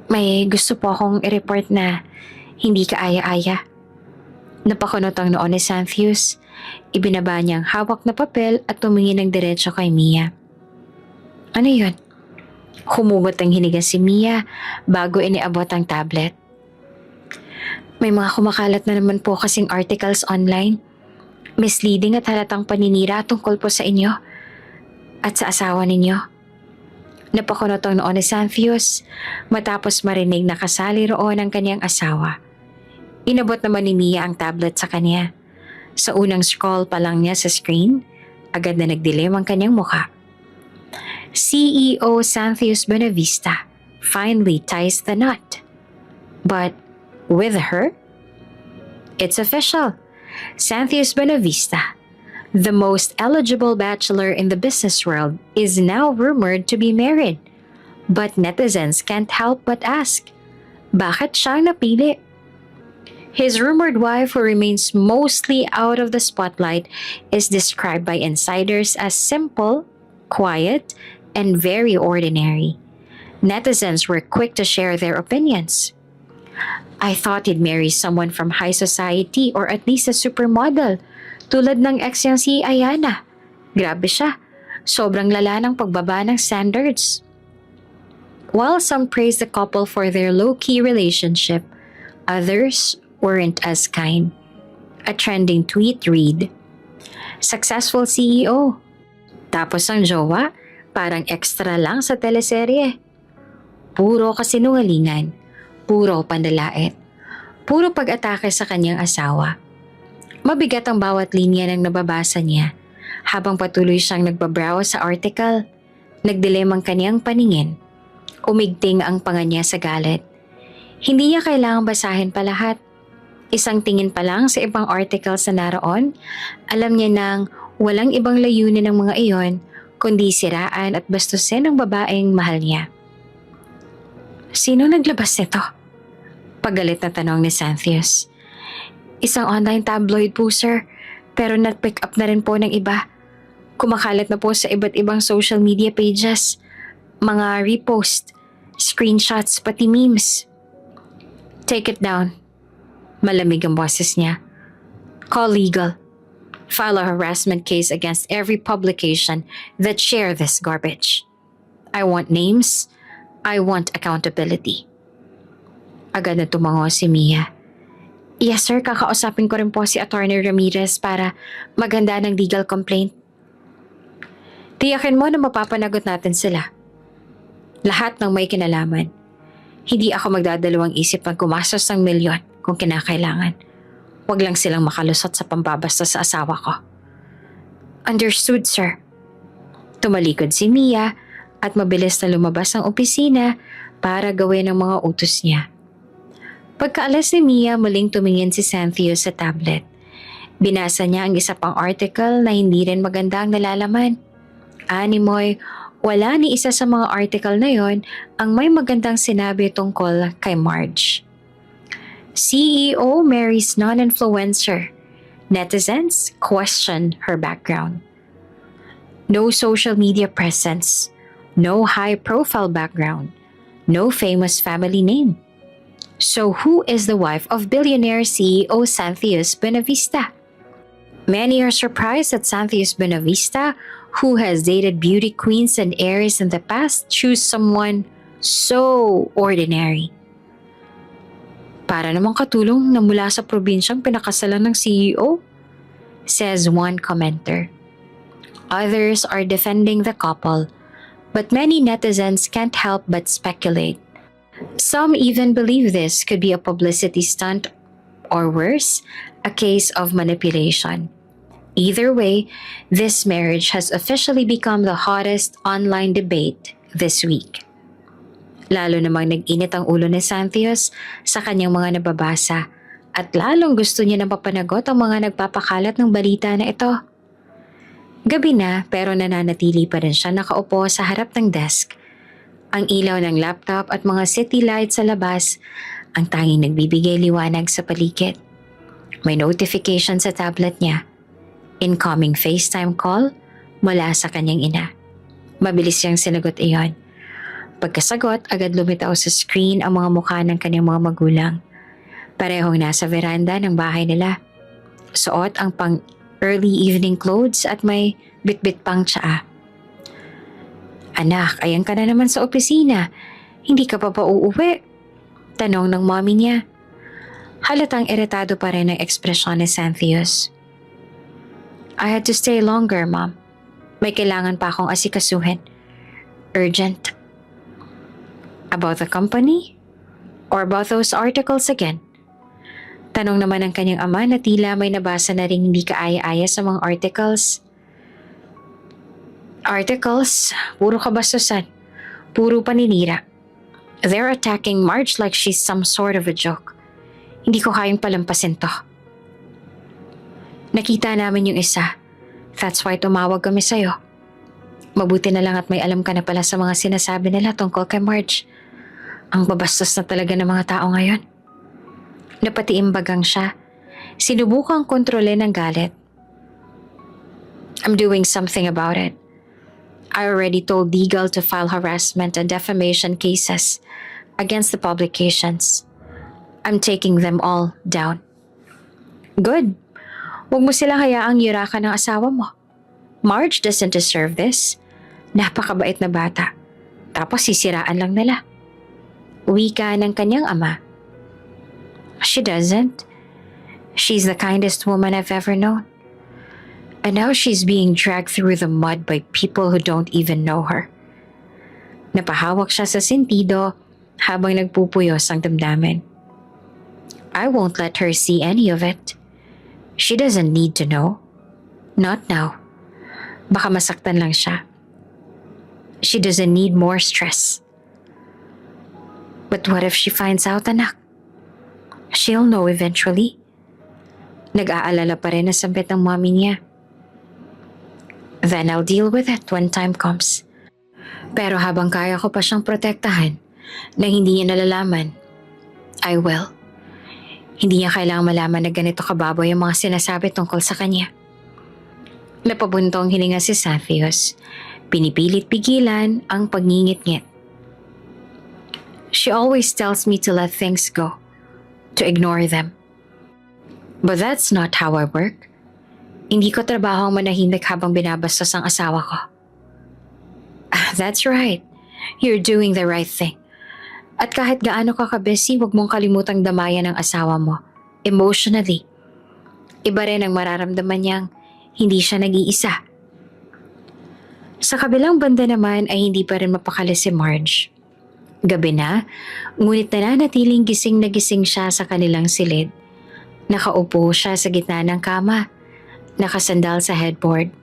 May gusto po akong i-report na hindi kaaya-aya. Napakunot ang noon ni Santius. Ibinaba niyang hawak na papel at tumingin ng diretso kay Mia. Ano yun? Humugot ang hiniga si Mia bago iniabot ang tablet. May mga kumakalat na naman po kasing articles online. Misleading at halatang paninira tungkol po sa inyo at sa asawa ninyo. Napakunot ang noon ni Santius matapos marinig na kasali roon ang kanyang asawa. Inabot naman ni Mia ang tablet sa kanya. Sa unang scroll pa lang niya sa screen, agad na nagdilim ang kanyang mukha. CEO Santius Buenavista finally ties the knot. But with her? It's official. Santius Buenavista, the most eligible bachelor in the business world, is now rumored to be married. But netizens can't help but ask, bakit siya napili? His rumored wife, who remains mostly out of the spotlight, is described by insiders as simple, quiet, and very ordinary. Netizens were quick to share their opinions. I thought he'd marry someone from high society or at least a supermodel, tulad ng ex niyang si Ayana. Grabe siya, sobrang lala ng pagbaba ng standards. While some praised the couple for their low-key relationship, others weren't as kind. A trending tweet read, "Successful CEO." Tapos ang jowa, parang extra lang sa teleserye. Puro kasinungalingan, puro pandalait, puro pag-atake sa kanyang asawa. Mabigat ang bawat linya ng nababasa niya habang patuloy siyang nagbabrowse sa article. Nagdilim ang kanyang paningin. Umigting ang panga niya sa galit. Hindi niya kailangang basahin pa lahat. Isang tingin pa lang sa ibang articles na naroon, alam niya nang walang ibang layunin ng mga iyon kundi siraan at bastusin ang babaeng mahal niya. Sino naglabas nito? Pagalit na tanong ni Xanthius. Isang online tabloid po, sir, pero nag-pick up na rin po ng iba. Kumakalat na po sa iba't ibang social media pages, mga repost, screenshots, pati memes. Take it down. Malamig ang boses niya. Call legal. File a harassment case against every publication that share this garbage. I want names. I want accountability. Agad na tumango si Mia. Yes sir, kakausapin ko rin po si Attorney Ramirez para maganda ng legal complaint. Tiyakin mo na mapapanagot natin sila. Lahat ng may kinalaman. Hindi ako magdadalawang isip pag gumastos ng milyon kung kinakailangan. Huwag lang silang makalusot sa pambabasta sa asawa ko. Understood, sir. Tumalikod si Mia at mabilis na lumabas ang opisina para gawin ang mga utos niya. Pagkaalis ni Mia, muling tumingin si Xanthius sa tablet. Binasa niya ang isa pang article na hindi rin maganda ang nalalaman. Animoy, wala ni isa sa mga article na yon ang may magandang sinabi tungkol kay Marge. CEO marries non-influencer. Netizens question her background. No social media presence. No high-profile background. No famous family name. So who is the wife of billionaire CEO Xanthius Buenavista? Many are surprised that Xanthius Buenavista, who has dated beauty queens and heirs in the past, choose someone so ordinary. Para namang katulong na mula sa probinsyang pinakasalan ng CEO, says one commenter. Others are defending the couple, but many netizens can't help but speculate. Some even believe this could be a publicity stunt or worse, a case of manipulation. Either way, this marriage has officially become the hottest online debate this week. Lalo namang nag-init ang ulo ni Xanthius sa kanyang mga nababasa at lalong gusto niya na mapanagot ang mga nagpapakalat ng balita na ito. Gabi na pero nananatili pa rin siya nakaupo sa harap ng desk. Ang ilaw ng laptop at mga city lights sa labas ang tanging nagbibigay liwanag sa paligid. May notification sa tablet niya. Incoming FaceTime call mula sa kanyang ina. Mabilis siyang sinagot iyon. Pagkasagot, agad lumitaw sa screen ang mga mukha ng kanyang mga magulang. Parehong nasa veranda ng bahay nila. Suot ang pang early evening clothes at may bitbit pang tsaa. Anak, ayan ka na naman sa opisina. Hindi ka pa uuwi? Tanong ng mommy niya. Halatang iritado pa rin ang ekspresyon ni Xanthius. I had to stay longer, Mom. May kailangan pa akong asikasuhin. Urgent. About the company? Or about those articles again? Tanong naman ng kanyang ama na tila may nabasa na rin hindi kaaya-aya sa mga articles. Articles? Puro kabastusan. Puro paninira. They're attacking Marge like she's some sort of a joke. Hindi ko kayang palampasin to. Nakita namin yung isa. That's why tumawag kami sa'yo. Mabuti na lang at may alam ka na pala sa mga sinasabi nila tungkol kay Marge. Ang babastos na talaga ng mga tao ngayon. Napatiimbagang siya. Sinubukang kontrolin ang galit. I'm doing something about it. I already told legal to file harassment and defamation cases against the publications. I'm taking them all down. Good. Huwag mo sila hayaang yurakan ng asawa mo. Marge doesn't deserve this. Napakabait na bata. Tapos sisiraan lang nila. Wika ng kanyang ama. She doesn't. She's the kindest woman I've ever known. And now she's being dragged through the mud by people who don't even know her. Napahawak siya sa sentido habang nagpupuyos ang damdamin. I won't let her see any of it. She doesn't need to know. Not now. Baka masaktan lang siya. She doesn't need more stress. But what if she finds out, anak? She'll know eventually. Nag-aalala pa rin na sambit ng mommy niya. Then I'll deal with it when time comes. Pero habang kaya ko pa siyang protektahan nang hindi niya nalalaman, I will. Hindi niya kailangang malaman na ganito kababoy ang mga sinasabi tungkol sa kanya. Napabuntong hininga si Xanthius. Pinipilit pigilan ang pagngingit-ngit. She always tells me to let things go, to ignore them. But that's not how I work. Hindi ko trabaho ang manahimik habang binabastos ang asawa ko. That's right. You're doing the right thing. At kahit gaano ka kabesi, huwag mong kalimutang damayan ang asawa mo. Emotionally. Iba rin ang mararamdaman niyang hindi siya nag-iisa. Sa kabilang banda naman ay hindi pa rin mapakali si Marge. Gabi na, ngunit nananatiling gising na gising siya sa kanilang silid. Nakaupo siya sa gitna ng kama, nakasandal sa headboard,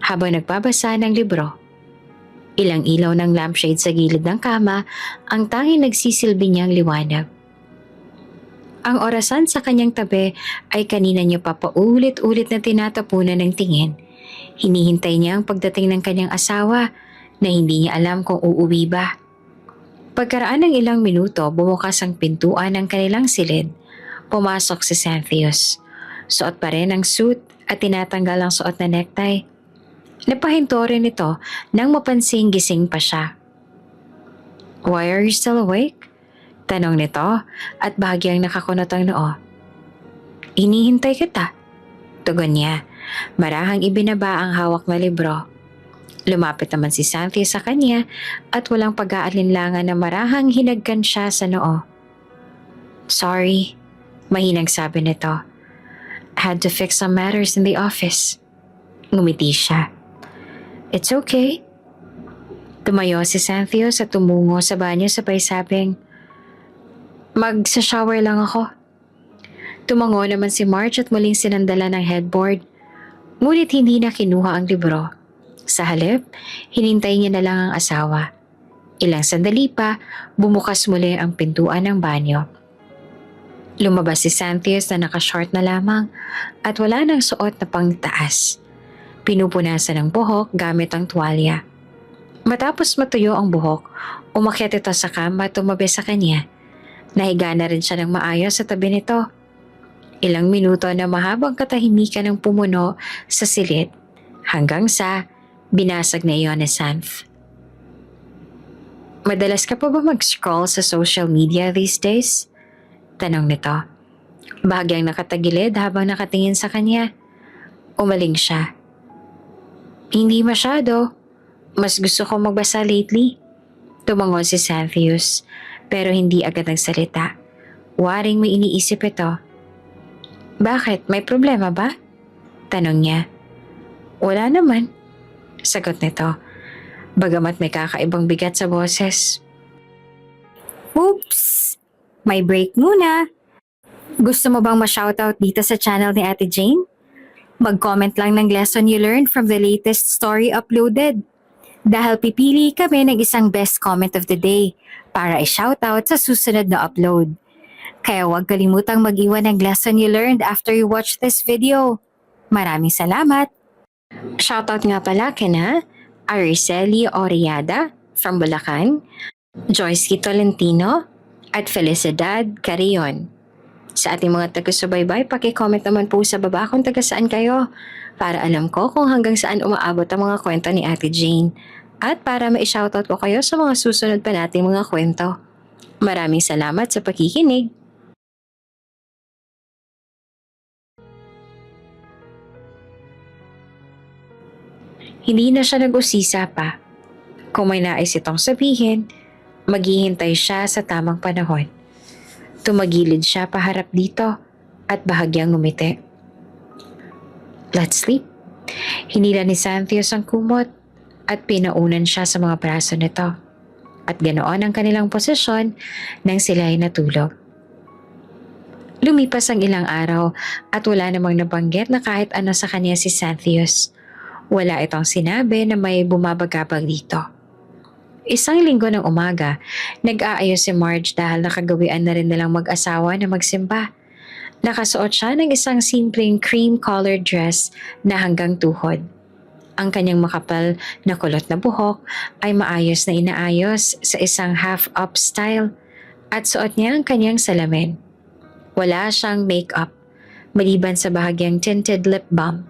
habang nagbabasa ng libro. Ilang ilaw ng lampshade sa gilid ng kama ang tanging nagsisilbi niyang liwanag. Ang orasan sa kanyang tabi ay kanina niya pa paulit-ulit na tinatapunan ng tingin. Hinihintay niya ang pagdating ng kanyang asawa na hindi niya alam kung uuwi ba. Pagkaraan ng ilang minuto, bumukas ang pintuan ng kanilang silid. Pumasok si Xanthius. Suot pa rin ang suit at tinatanggal ang suot na necktie. Napahinto rin ito nang mapansing gising pa siya. "Why are you still awake?" Tanong nito at bahagyang nakakunot ang noo. "Hinihintay kita." Tugon niya. Marahang ibinaba ang hawak na libro. Lumapit naman si Xanthius sa kanya at walang pag-aalinlangan na marahang hinagkan siya sa noo. "Sorry," mahinang sabi nito. "I had to fix some matters in the office." Ngumiti siya. "It's okay." Tumayo si Xanthius at tumungo sa banyo sabay sabing, "Magsa-shower lang ako." Tumango naman si Marge at muling sinandala ng headboard. Ngunit hindi na kinuha ang libro. Sa halip, hinintay niya na lang ang asawa. Ilang sandali pa, bumukas muli ang pintuan ng banyo. Lumabas si Xanthius na naka-short na lamang at wala nang suot na pangtaas. Pinupunasan ng buhok gamit ang tuwalya. Matapos matuyo ang buhok, umakyat ito sa kama at tumabi sa kanya. Nahiga na rin siya ng maayos sa tabi nito. Ilang minuto na mahabang katahimikan ang pumuno sa silid hanggang sa binasag na iyon ni Xanth. "Madalas ka pa ba mag-scroll sa social media these days?" Tanong nito. Bahagyang nakatagilid habang nakatingin sa kanya. Umaling siya. "Hindi masyado. Mas gusto ko magbasa lately." Tumangon si Xanthius pero hindi agad nagsalita. Waring may iniisip ito. "Bakit? May problema ba?" Tanong niya. "Wala naman," sagot nito. Bagamat may kakaibang bigat sa boses. "Oops! May break muna. Gusto mo bang ma-shoutout dito sa channel ni Ate Jane? Mag-comment lang ng lesson you learned from the latest story uploaded. Dahil pipili kami ng isang best comment of the day para i-shoutout sa susunod na upload. Kaya huwag kalimutang mag-iwan ng lesson you learned after you watch this video. Maraming salamat! Shoutout nga pala kina Araceli Oriada from Bulacan, Joyce Tolentino, at Felicidad Carrion. Sa ating mga taga-subaybay, paki-comment naman po sa baba kung taga saan kayo para alam ko kung hanggang saan umaabot ang mga kwento ni Ate Jane at para ma-shoutout ko kayo sa mga susunod pa nating mga kwento. Maraming salamat sa pakikinig! Hindi na siya nag-usisa pa. Kung may nais itong sabihin, maghihintay siya sa tamang panahon. Tumagilid siya paharap dito at bahagyang ngumiti. "Let's sleep." Hinila ni Xanthius ang kumot at pinaunan siya sa mga braso nito. At ganoon ang kanilang posisyon nang sila ay natulog. Lumipas ang ilang araw at wala namang nabanggit na kahit ano sa kanya si Xanthius. Wala itong sinabi na may bumabagabag dito. Isang linggo ng umaga, nag-aayos si Marge dahil nakagawian na rin nilang mag-asawa na magsimba. Nakasuot siya ng isang simpleng cream-colored dress na hanggang tuhod. Ang kanyang makapal na kulot na buhok ay maayos na inaayos sa isang half-up style at suot niya ang kanyang salamin. Wala siyang makeup, maliban sa bahagyang tinted lip balm.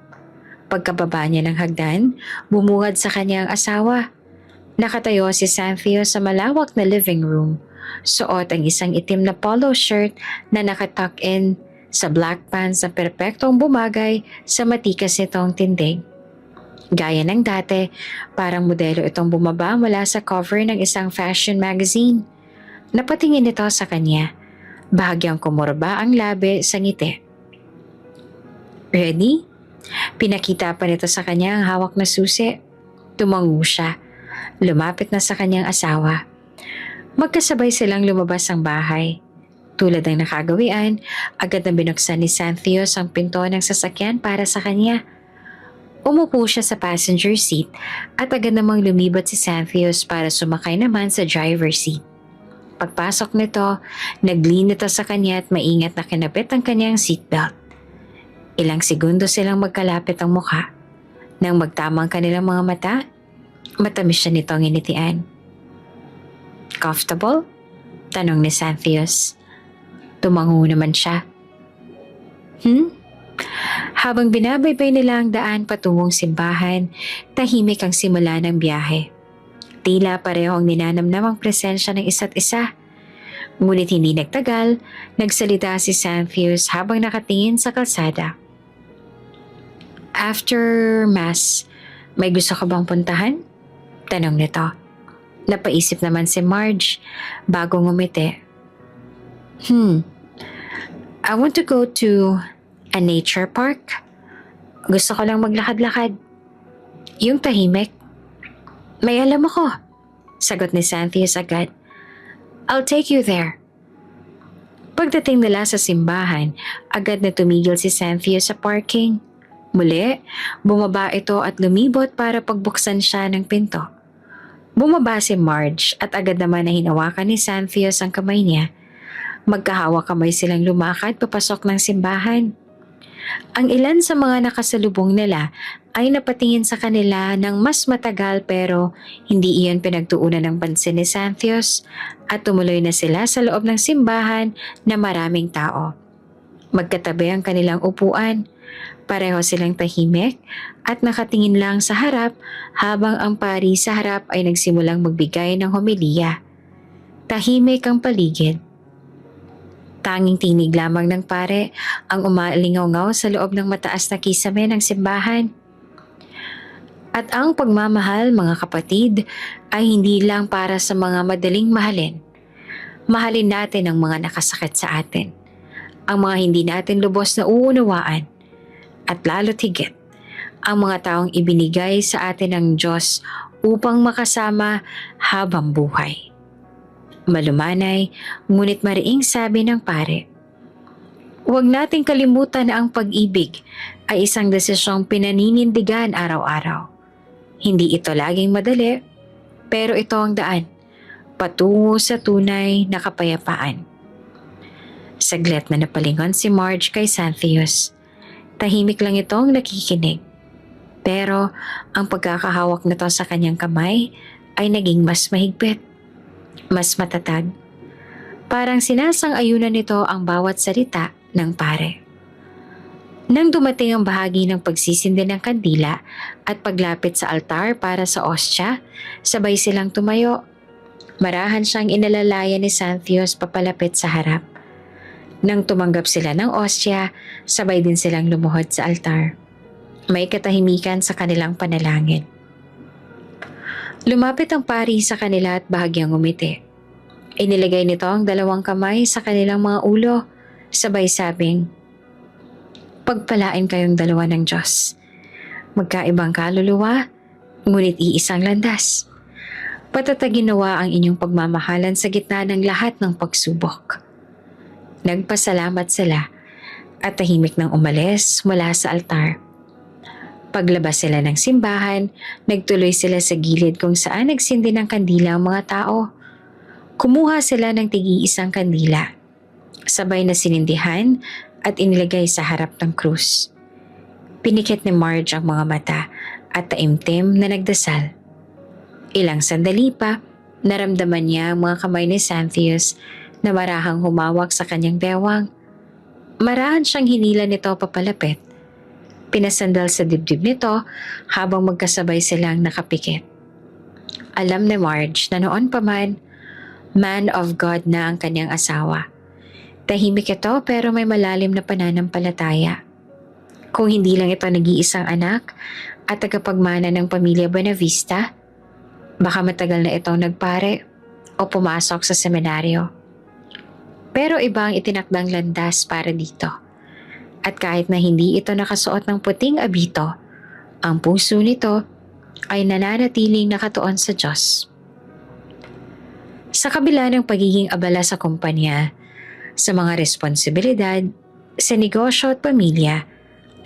Pagkababa niya ng hagdan, bumuhad sa kanyang asawa. Nakatayo si Santhio sa malawak na living room. Suot ang isang itim na polo shirt na nakatuck in sa black pants na perpektong bumagay sa matikas nitong tindig. Gaya ng dati, parang modelo itong bumaba mula sa cover ng isang fashion magazine. Napatingin ito sa kanya. Bahagyang kumurba ang labi sa ngiti. Ready? Pinakita pa nito sa kanya ang hawak na susi. Tumango siya. Lumapit na sa kanyang asawa. Magkasabay silang lumabas ang bahay. Tulad ng nakagawian, agad na binuksan ni Santios ang pinto ng sasakyan para sa kanya. Umupo siya sa passenger seat at agad namang lumibot si Santios para sumakay naman sa driver seat. Pagpasok nito, nag-lean ito sa kanya at maingat na kinapit ang kanyang seatbelt. Ilang segundo silang magkalapit ang mukha. Nang magtamang kanilang mga mata, matamis siya nitong initian. Comfortable? Tanong ni Santios. Tumango naman siya. Habang binabaybay nila ang daan patungong simbahan, tahimik ang simula ng biyahe. Tila pareho ang ninanamnam ang presensya ng isa't isa. Ngunit hindi nagtagal, nagsalita si Santios habang nakatingin sa kalsada. After Mass, may gusto ka bang puntahan? Tanong nito. Napaisip naman si Marge bago ngumiti. I want to go to a nature park. Gusto ko lang maglakad-lakad. Yung tahimik. May alam ako. Sagot ni Santios agad. I'll take you there. Pagdating nila sa simbahan, agad na tumigil si Santios sa parking. Muli, bumaba ito at lumibot para pagbuksan siya ng pinto. Bumaba si Marge at agad naman na hinawakan ni Santios ang kamay niya. Magkahawak kamay silang lumakad papasok ng simbahan. Ang ilan sa mga nakasalubong nila ay napatingin sa kanila ng mas matagal pero hindi iyon pinagtuunan ng pansin ni Santios at tumuloy na sila sa loob ng simbahan na maraming tao. Magkatabi ang kanilang upuan. Pareho silang tahimik at nakatingin lang sa harap habang ang pari sa harap ay nagsimulang magbigay ng homilya. Tahimik ang paligid. Tanging tinig lamang ng pare ang umalingaw-ngaw sa loob ng mataas na kisame ng simbahan. At ang pagmamahal, mga kapatid, ay hindi lang para sa mga madaling mahalin. Mahalin natin ang mga nakasakit sa atin, ang mga hindi natin lubos na uunawaan, at lalo't higit, ang mga taong ibinigay sa atin ng Diyos upang makasama habang buhay. Malumanay, ngunit mariing sabi ng pare. Huwag nating kalimutan na ang pag-ibig ay isang desisyong pinaninindigan araw-araw. Hindi ito laging madali, pero ito ang daan, patungo sa tunay na kapayapaan. Saglit na napalingon si Marge kay Santios. Tahimik lang itong nakikinig. Pero ang pagkakahawak nito sa kanyang kamay ay naging mas mahigpit. Mas matatag. Parang sinasang-ayunan nito ang bawat salita ng pare. Nang dumating ang bahagi ng pagsisindi ng kandila at paglapit sa altar para sa ostya, sabay silang tumayo. Marahan siyang inalalaya ni Santios papalapit sa harap. Nang tumanggap sila ng ostya, sabay din silang lumuhod sa altar. May katahimikan sa kanilang panalangin. Lumapit ang pari sa kanila at bahagyang umiti. Inilagay nito ang dalawang kamay sa kanilang mga ulo, sabay sabing, pagpalain kayong dalawa ng Diyos. Magkaibang kaluluwa, ngunit iisang landas. Patatagin nawa ang inyong pagmamahalan sa gitna ng lahat ng pagsubok. Nagpasalamat sila at tahimik nang umalis mula sa altar. Paglabas sila ng simbahan, nagtuloy sila sa gilid kung saan nagsindi ng kandila ang mga tao. Kumuha sila ng tigi-isang kandila. Sabay na sinindihan at inilagay sa harap ng krus. Pinikit ni Marge ang mga mata at taimtim na nagdasal. Ilang sandali pa, naramdaman niya ang mga kamay ni Xanthius na marahang humawak sa kanyang bewang. Marahan siyang hinila nito papalapit. Pinasandal sa dibdib nito habang magkasabay silang nakapikit. Alam ni Marge na noon pa man of God na ang kanyang asawa. Tahimik ito pero may malalim na pananampalataya. Kung hindi lang ito nag-iisang anak at tagapagmana ng pamilya Buenavista, baka matagal na itong nagpare o pumasok sa seminaryo. Pero iba ang itinakdang landas para dito. At kahit na hindi ito nakasuot ng puting abito, ang puso nito ay nananatiling nakatuon sa Diyos. Sa kabila ng pagiging abala sa kumpanya, sa mga responsibilidad, sa negosyo at pamilya,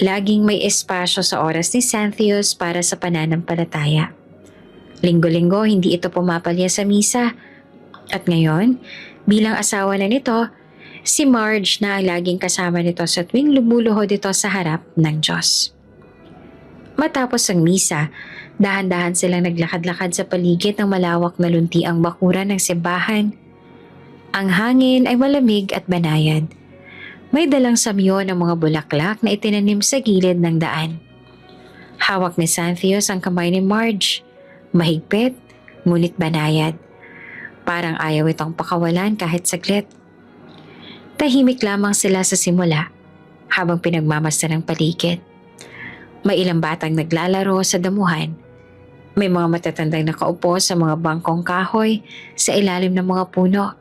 laging may espasyo sa oras ni Xanthius para sa pananampalataya. Linggo-linggo hindi ito pumapalya sa misa. At ngayon, bilang asawa na nito, si Marge na ang laging kasama nito sa tuwing lumuluhod ito sa harap ng Diyos. Matapos ang misa, dahan-dahan silang naglakad-lakad sa paligid ng malawak na luntiang bakuran ng simbahan. Ang hangin ay malamig at banayad. May dalang samyo ng mga bulaklak na itinanim sa gilid ng daan. Hawak ni Xanthius ang kamay ni Marge, mahigpit, ngunit banayad. Parang ayaw itong pakawalan kahit saglit. Tahimik lamang sila sa simula habang pinagmamasdan ng paligid. May ilang batang naglalaro sa damuhan. May mga matatandang nakaupo sa mga bangkong kahoy sa ilalim ng mga puno.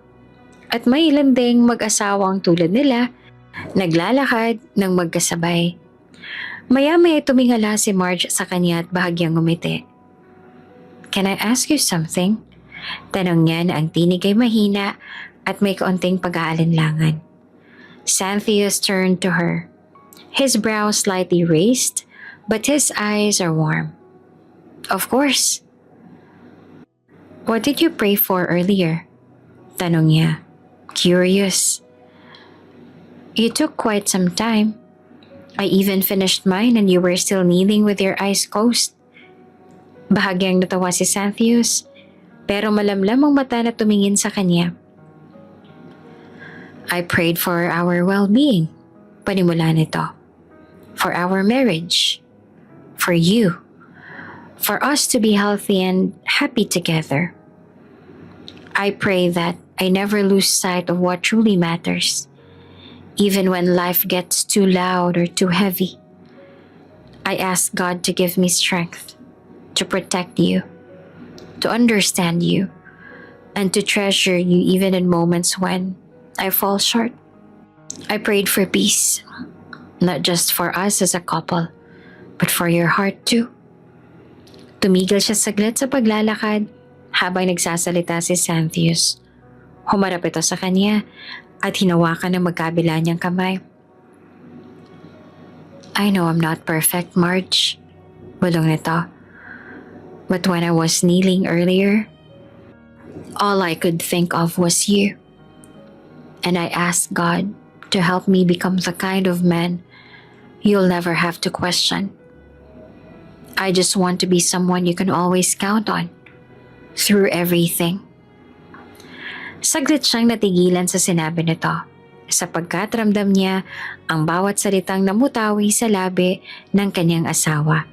At may ilan ding mag-asawang tulad nila naglalakad ng magkasabay. Maya-maya tumingala si Marge sa kanya at bahagyang ngumiti. "Can I ask you something?" Tanong niya na ang tinig ay mahina at may kaunting pag-aalinlangan. Xanthius turned to her. His brows slightly raised, but his eyes are warm. "Of course." "What did you pray for earlier?" Tanong niya, curious. "You took quite some time. I even finished mine and you were still kneeling with your eyes closed." Bahagyang natawa si Xanthius, pero malamlam ang mata na tumingin sa kanya. "I prayed for our well-being," panimula nito. "For our marriage. For you. For us to be healthy and happy together. I pray that I never lose sight of what truly matters, even when life gets too loud or too heavy. I ask God to give me strength, to protect you, to understand you, and to treasure you even in moments when I fall short. I prayed for peace, not just for us as a couple, but for your heart too." Tumigil siya saglit sa paglalakad habang nagsasalita si Xanthius. Humarap ito sa kanya at hinawakan ng magkabila niyang kamay. "I know I'm not perfect, Marge," bulong nito. "But when I was kneeling earlier, all I could think of was you. And I asked God to help me become the kind of man you'll never have to question. I just want to be someone you can always count on through everything." Saglit siyang natigilan sa sinabi nito, sapagkat ramdam niya ang bawat salitang namutawi sa labi ng kanyang asawa.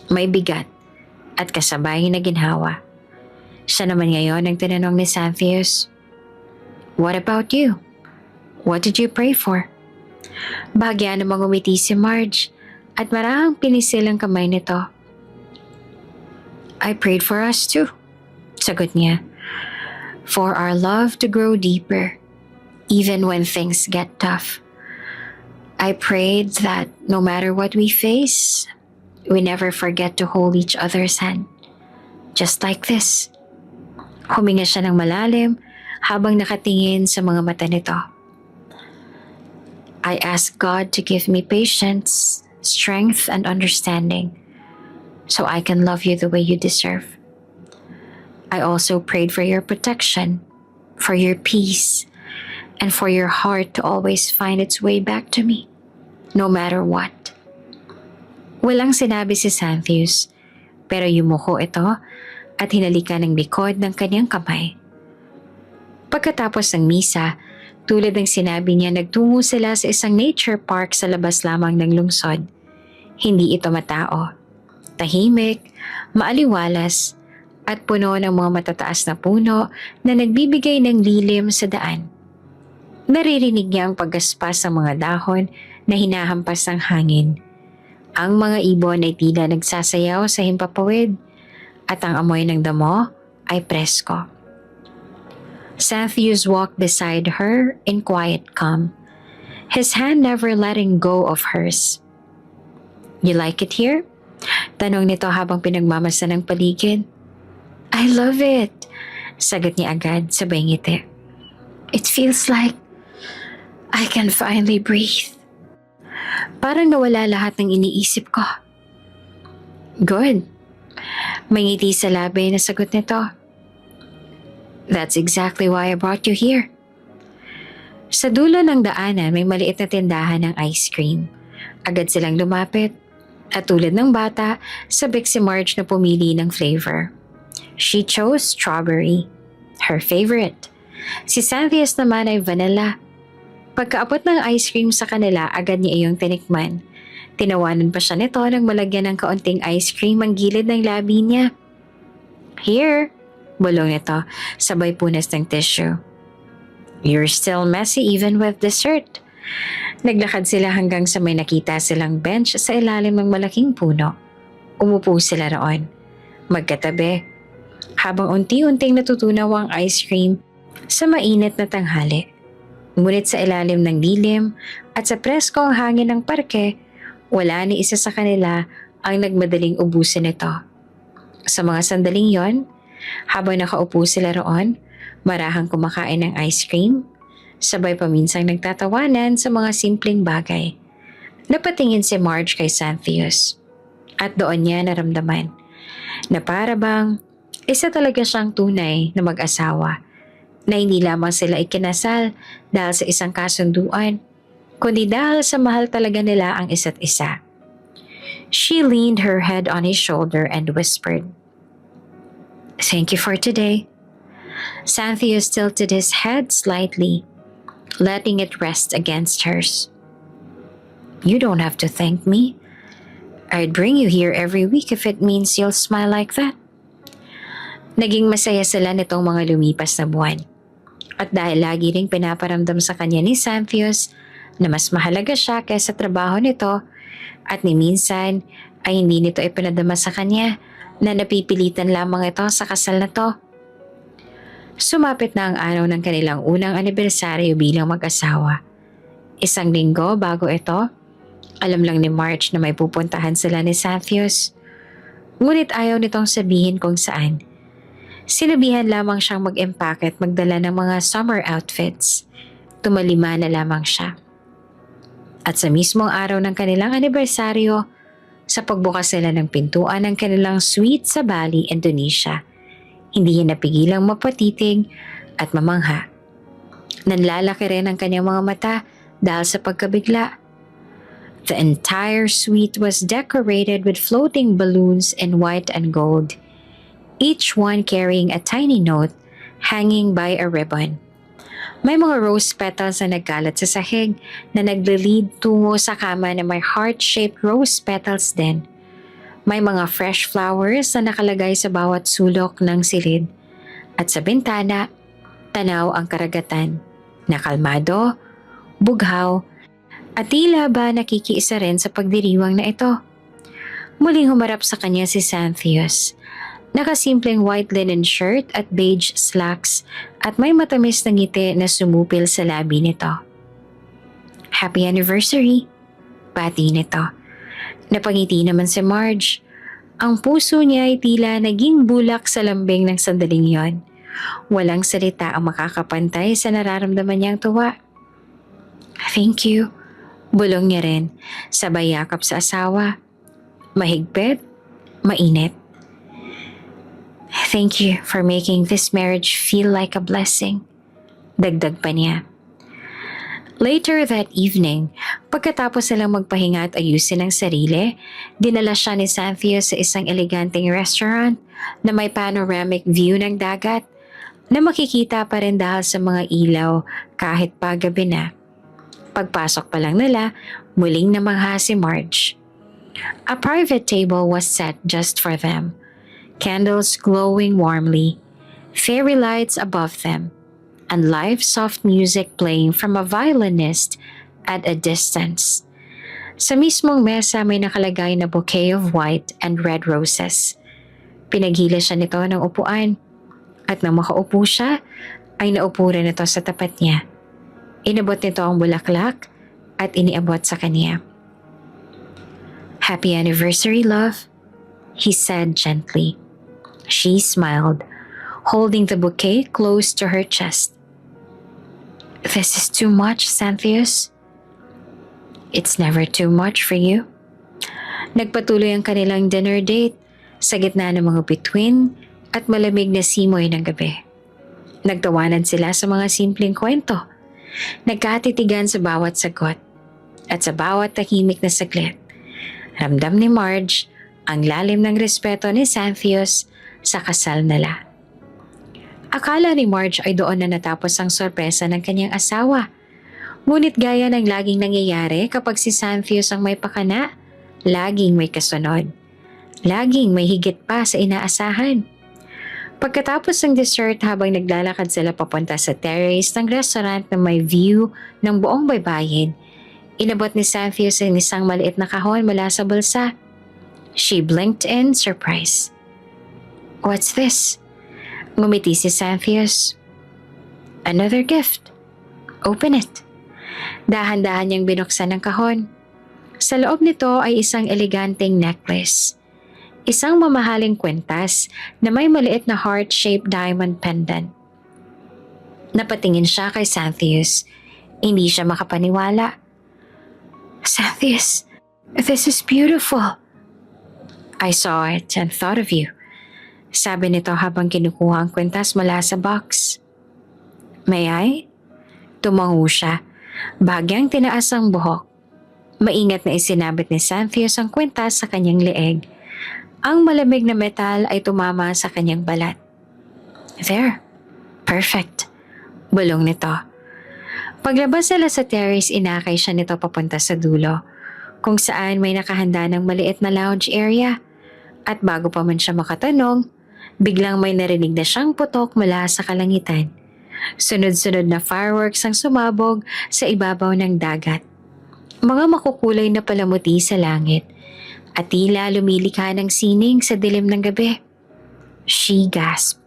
May bigat at kasabay na ginhawa. Siya naman ngayon ang tinanong ni Xanthius, "What about you? What did you pray for?" Bahagya namang umiti si Marge at marahang pinisil ang kamay nito. "I prayed for us too," sagot niya. "For our love to grow deeper, even when things get tough. I prayed that no matter what we face, we never forget to hold each other's hand. Just like this." Huminga siya ng malalim habang nakatingin sa mga mata nito. "I ask God to give me patience, strength, and understanding so I can love you the way you deserve. I also prayed for your protection, for your peace, and for your heart to always find its way back to me, no matter what. Walang sinabi si Xanthius, pero yumuko ito at hinalikan ng likod ng kanyang kamay. Pagkatapos ng misa, tulad ng sinabi niya, nagtungo sila sa isang nature park sa labas lamang ng lungsod. Hindi ito matao. Tahimik, maaliwalas, at puno ng mga matataas na puno na nagbibigay ng lilim sa daan. Naririnig niya ang paggaspas ng mga dahon na hinahampas ng hangin. Ang mga ibon ay tila nagsasayaw sa himpapawid at ang amoy ng damo ay presko. Xanthius walked beside her in quiet calm, his hand never letting go of hers. "You like it here?" Tanong nito habang pinagmamasa ng paligid. "I love it," sagot niya agad sabay ngiti. "It feels like I can finally breathe." Parang nawala lahat ng iniisip ko. "Good." May ngiti sa labi na sagot nito. "That's exactly why I brought you here." Sa dulo ng daanan may maliit na tindahan ng ice cream. Agad silang lumapit at tulad ng bata, sabik si Marge na pumili ng flavor. She chose strawberry, her favorite. Si Xanthius naman ay vanilla. Pagkaabot ng ice cream sa kanila, agad niya iyong tinikman. Tinawanan pa siya nito nang malagyan ng kaunting ice cream ang gilid ng labi niya. "Here," bulong nito, sabay punas ng tissue. "You're still messy even with dessert." Naglakad sila hanggang sa may nakita silang bench sa ilalim ng malaking puno. Umupo sila roon, magkatabi, habang unti-unting natutunaw ang ice cream sa mainit na tanghali. Ngunit sa ilalim ng lilim at sa preskong hangin ng parke, wala ni isa sa kanila ang nagmadaling ubusin ito. Sa mga sandaling yon, habang nakaupo sila roon, marahang kumakain ng ice cream, sabay paminsang nagtatawanan sa mga simpleng bagay. Napatingin si Marge kay Xanthius at doon niya naramdaman na para bang isa talaga siyang tunay na mag-asawa, na hindi lamang sila ikinasal dahil sa isang kasunduan, kundi dahil sa mahal talaga nila ang isa't isa. She leaned her head on his shoulder and whispered, "Thank you for today." Xanthius tilted his head slightly, letting it rest against hers. "You don't have to thank me. I'd bring you here every week if it means you'll smile like that." Naging masaya sila nitong mga lumipas na buwan. At dahil lagi ring pinaparamdam sa kanya ni Xanthius na mas mahalaga siya kaysa trabaho nito, at ni minsan ay hindi nito ipinadama sa kanya na napipilitan lamang ito sa kasal na to. Sumapit na ang araw ng kanilang unang anibersaryo bilang mag-asawa. Isang linggo bago ito, alam lang ni Marge na may pupuntahan sila ni Xanthius. Ngunit ayaw nitong sabihin kung saan. Sinabihan lamang siyang mag-empake at magdala ng mga summer outfits. Tumalima na lamang siya. At sa mismong araw ng kanilang anibersaryo, sa pagbukas nila ng pintuan ng kanilang suite sa Bali, Indonesia, hindi niya napigilang mapatitig at mamangha. Nanlalaki rin ang kanyang mga mata dahil sa pagkabigla. The entire suite was decorated with floating balloons in white and gold, each one carrying a tiny note hanging by a ribbon. May mga rose petals na nagkalat sa sahig na naglilid tungo sa kama na may heart-shaped rose petals din. May mga fresh flowers na nakalagay sa bawat sulok ng silid. At sa bintana, tanaw ang karagatan na kalmado, bughaw, at tila ba nakikiisa rin sa pagdiriwang na ito. Muling humarap sa kanya si Xanthius. Nakasimpleng white linen shirt at beige slacks at may matamis na ngiti na sumupil sa labi nito. "Happy anniversary," bati nito. Napangiti naman si Marge. Ang puso niya ay tila naging bulak sa lambing ng sandaling yon. Walang salita ang makakapantay sa nararamdaman niyang tuwa. "Thank you," bulong niya rin, sabay yakap sa asawa. Mahigpit, mainit. "Thank you for making this marriage feel like a blessing," dagdag pa niya. Later that evening, pagkatapos nilang magpahinga at ayusin ang sarili, dinala siya ni Xanthius sa isang eleganteng restaurant na may panoramic view ng dagat na makikita pa rin dahil sa mga ilaw kahit paggabi na. Pagpasok pa lang nila, muling namangha si Marge. A private table was set just for them, candles glowing warmly, fairy lights above them, and live soft music playing from a violinist at a distance. Sa mismong mesa may nakalagay na bouquet of white and red roses. Pinaghila siya nito ng upuan at nang makaupo siya, ay naupo rin ito sa tapat niya. Inabot nito ang bulaklak at iniabot sa kanya. "Happy anniversary, love," he said gently. She smiled, holding the bouquet close to her chest. "This is too much, Xanthius." "It's never too much for you." Nagpatuloy ang kanilang dinner date sa gitna ng mga bituin at malamig na simoy ng gabi. Nagtawanan sila sa mga simpleng kwento. Nagkatitigan sa bawat sagot at sa bawat tahimik na saglit. Ramdam ni Marge ang lalim ng respeto ni Xanthius sa kasal nila. Akala ni Marge ay doon na natapos ang sorpresa ng kanyang asawa. Ngunit gaya ng laging nangyayari kapag si Xanthius ang may pakana, laging may kasunod. Laging may higit pa sa inaasahan. Pagkatapos ng dessert habang naglalakad sila papunta sa terrace ng restaurant na may view ng buong baybayin, inabot ni Xanthius ang isang maliit na kahon mula sa bulsa. She blinked in surprise. "What's this?" Ngumiti si Xanthius. "Another gift. Open it." Dahan-dahan niyang binuksan ang kahon. Sa loob nito ay isang eleganteng necklace. Isang mamahaling kwintas na may maliit na heart-shaped diamond pendant. Napatingin siya kay Xanthius. Hindi siya makapaniwala. "Xanthius, this is beautiful." "I saw it and thought of you," sabi nito habang kinukuha ang kwintas mula sa box. "May I?" Tumango siya. Bagyang tinaas ang buhok. Maingat na isinabit ni Xanthius ang kwintas sa kanyang leeg. Ang malamig na metal ay tumama sa kanyang balat. "There. Perfect." Bulong nito. Paglabas nila sa terrace, inakay siya nito papunta sa dulo, kung saan may nakahanda ng maliit na lounge area. At bago pa man siya makatanong, biglang may narinig na siyang putok mula sa kalangitan. Sunod-sunod na fireworks ang sumabog sa ibabaw ng dagat. Mga makukulay na palamuti sa langit at tila lumilikha ng sining sa dilim ng gabi. She gasped.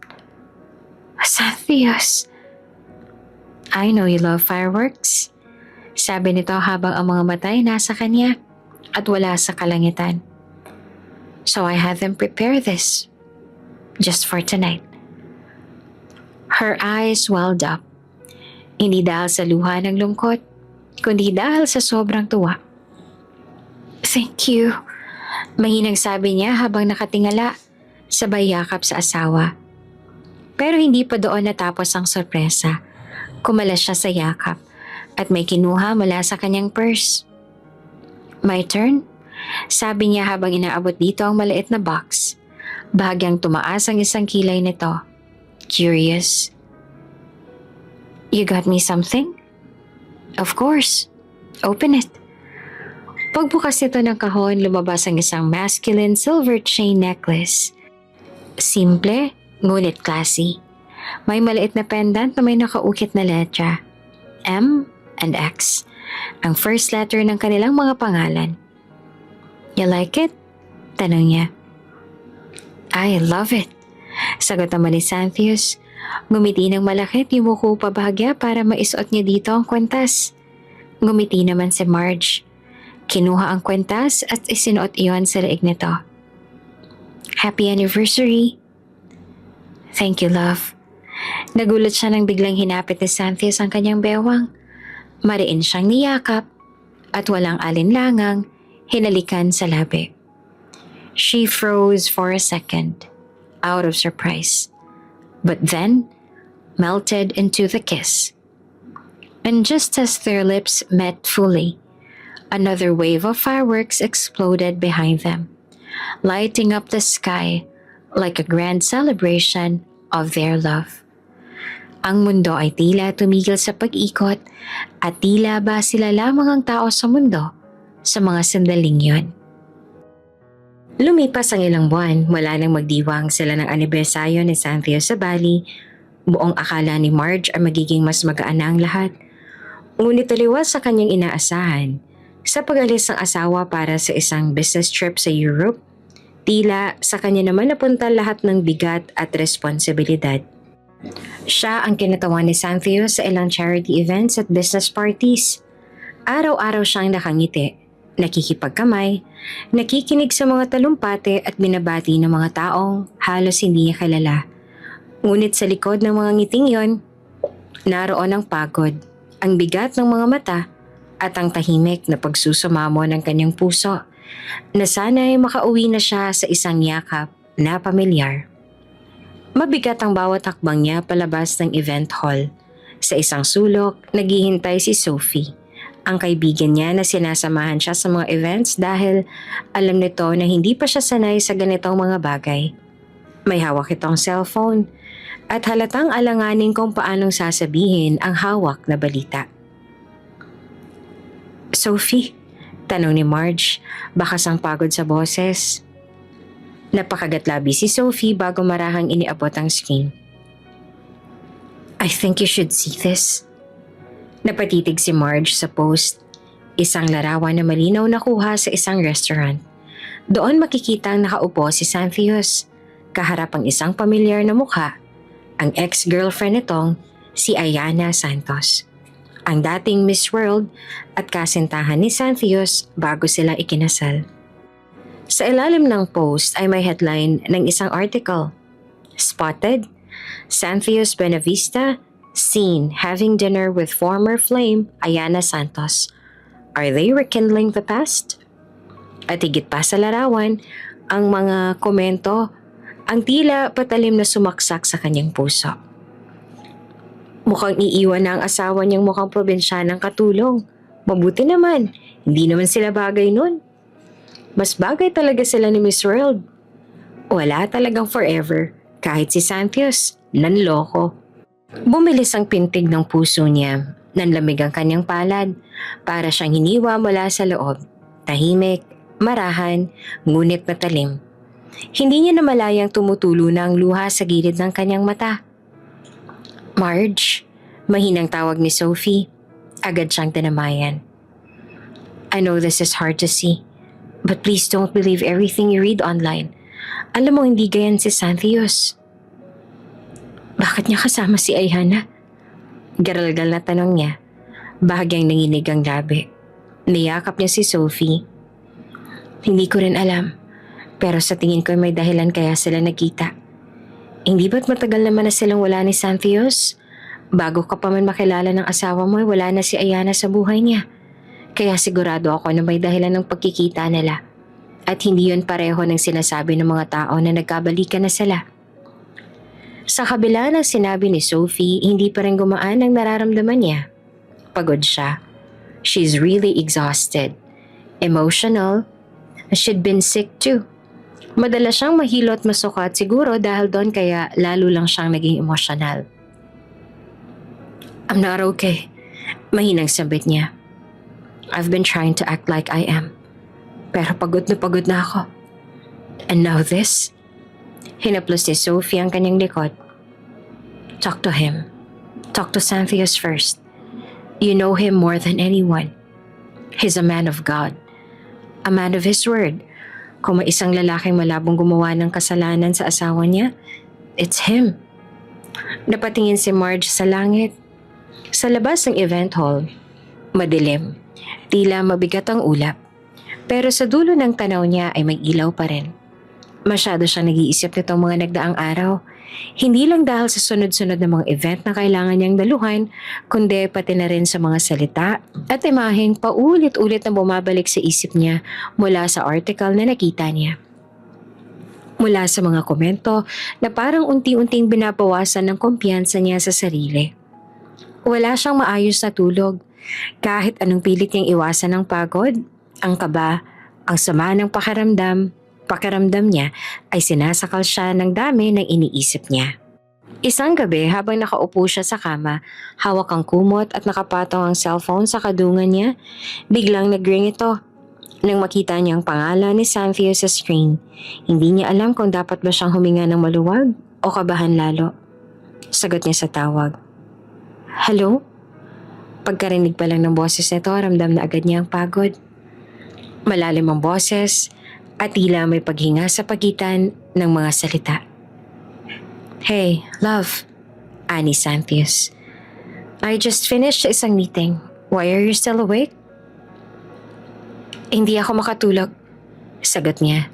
"Xanthius." "I know you love fireworks," sabi nito habang ang mga mata ay nasa kanya at wala sa kalangitan. "So I had them prepare this, just for tonight." Her eyes welled up. Hindi dahil sa luha ng lungkot, kundi dahil sa sobrang tuwa. "Thank you," mahinang sabi niya habang nakatingala, sabay yakap sa asawa. Pero hindi pa doon natapos ang sorpresa. Kumalas siya sa yakap at may kinuha mula sa kanyang purse. "My turn?" sabi niya habang inaabot dito ang maliit na box. Bahagyang tumaas ang isang kilay nito. Curious. "You got me something?" "Of course. Open it." Pagbukas nito ng kahon, lumabas ang isang masculine silver chain necklace. Simple, ngunit classy. May maliit na pendant na may nakaukit na letra, M and X, ang first letter ng kanilang mga pangalan. "You like it?" tanong niya. "I love it," sagot naman ni Xanthius. Ngumiti ng malaki at yumuko pa bahagya para maisuot niya dito ang kwentas. Ngumiti naman si Marge. Kinuha ang kwentas at isinuot iyon sa leeg nito. "Happy anniversary." "Thank you, love." Nagulat siya nang biglang hinapit ni Xanthius ang kanyang bewang. Mariin siyang niyakap at walang alinlangang hinalikan sa labi. She froze for a second, out of surprise, but then melted into the kiss. And just as their lips met fully, another wave of fireworks exploded behind them, lighting up the sky like a grand celebration of their love. Ang mundo ay tila tumigil sa pag-ikot at tila ba sila lamang ang tao sa mundo sa mga sandaling yon. Lumipas ang ilang buwan mula nang magdiwang sila ng anibersaryo ni Santhio sa Bali. Buong akala ni Marge ay magiging mas magaan na ang lahat. Ngunit taliwas sa kanyang inaasahan, sa pag-alis ng asawa para sa isang business trip sa Europe, tila sa kanya naman napunta lahat ng bigat at responsibilidad. Siya ang kinatawan ni Santhio sa ilang charity events at business parties. Araw-araw siyang nakangiti, nakikipagkamay, nakikinig sa mga talumpati at binabati ng mga taong halos hindi niya kilala. Ngunit sa likod ng mga ngiting yon, naroon ang pagod, ang bigat ng mga mata at ang tahimik na pagsusumamo ng kanyang puso na sana'y makauwi na siya sa isang yakap na pamilyar. Mabigat ang bawat hakbang niya palabas ng event hall. Sa isang sulok, naghihintay si Sophie, ang kaibigan niya na sinasamahan siya sa mga events dahil alam nito na hindi pa siya sanay sa ganitong mga bagay. May hawak itong cellphone at halatang alanganin kung paanong sasabihin ang hawak na balita. "Sophie?" tanong ni Marge, bakas ang pagod sa boses. Napakagatlabi si Sophie bago marahang iniabot ang screen. "I think you should see this." Napatitig si Marge sa post, isang larawan na malinaw na kuha sa isang restaurant. Doon makikita ang nakaupo si Santhios, kaharap ang isang pamilyar na mukha, ang ex-girlfriend nitong si Ayana Santos, ang dating Miss World at kasintahan ni Santhios bago sila ikinasal. Sa ilalim ng post ay may headline ng isang article. Spotted, Santhios Benavista, seen having dinner with former flame Ayana Santos. Are they rekindling the past? At higit pa sa larawan, ang mga komento, ang tila patalim na sumaksak sa kanyang puso. Mukhang iiwan na ang asawa niyang mukhang probinsyanang katulong. Mabuti naman, hindi naman sila bagay nun. Mas bagay talaga sila ni Miss World. Wala talagang forever, kahit si Santhios, nanloko. Bumilis ang pintig ng puso niya, nanlamig ang kanyang palad, para siyang hiniwa mula sa loob. Tahimik, marahan, ngunit matalim. Hindi niya namalayang tumutulo na ang luha sa gilid ng kanyang mata. "Marge," mahinang tawag ni Sophie. Agad siyang tinamayan. "I know this is hard to see, but please don't believe everything you read online. Alam mo hindi gayan si Santhios." "Bakit niya kasama si Ayana?" Garalgal na tanong niya. Bahagyang nanginig ang labi. Niyakap niya si Sophie. "Hindi ko rin alam. Pero sa tingin ko may dahilan kaya sila nagkita. Hindi ba't matagal naman na silang wala ni Santhios? Bago ka pa man makilala ng asawa mo, wala na si Ayana sa buhay niya. Kaya sigurado ako na may dahilan ng pagkikita nila. At hindi yun pareho ng sinasabi ng mga tao na nagkabalikan na sila." Sa kabila ng sinabi ni Sophie, hindi pa rin gumaan ang nararamdaman niya. Pagod siya. She's really exhausted. Emotional. She'd been sick too. Madalas siyang mahilo at masukat siguro dahil doon kaya lalo lang siyang naging emosyonal. "I'm not okay," mahinang sabit niya. "I've been trying to act like I am. Pero pagod na ako. And now this?" Hinaplos ni Sophie ang kanyang likod. "Talk to him. Talk to Santhios first. You know him more than anyone. He's a man of God. A man of his word. Kung may isang lalaking malabong gumawa ng kasalanan sa asawa niya, it's him." Napatingin si Marge sa langit. Sa labas ng event hall, madilim. Tila mabigat ang ulap. Pero sa dulo ng tanaw niya ay may ilaw pa rin. Masyado siyang nag-iisip nitong mga nagdaang araw. Hindi lang dahil sa sunod-sunod na mga event na kailangan niyang daluhan, kundi pati na rin sa mga salita at imaheng paulit-ulit na bumabalik sa isip niya mula sa article na nakita niya. Mula sa mga komento na parang unti-unting binabawasan ng kumpiyansa niya sa sarili. Wala siyang maayos na tulog. Kahit anong pilit niyang iwasan ng pagod, ang kaba, ang sama ng pakiramdam niya ay sinasakal siya ng dami ng iniisip niya. Isang gabi habang nakaupo siya sa kama, hawak ang kumot at nakapatong ang cellphone sa kadungan niya, biglang nag-ring ito. Nang makita niya ang pangalan ni Cynthia sa screen, hindi niya alam kung dapat ba siyang huminga ng maluwag o kabahan lalo. Sagot niya sa tawag. Hello? Pagkarinig pa lang ng boses nito, ramdam na agad niya ang pagod. Malalim ang boses at tila may paghinga sa pagitan ng mga salita. Hey, love, ani Santius. I just finished isang meeting. Why are you still awake? Hindi ako makatulog, sagot niya.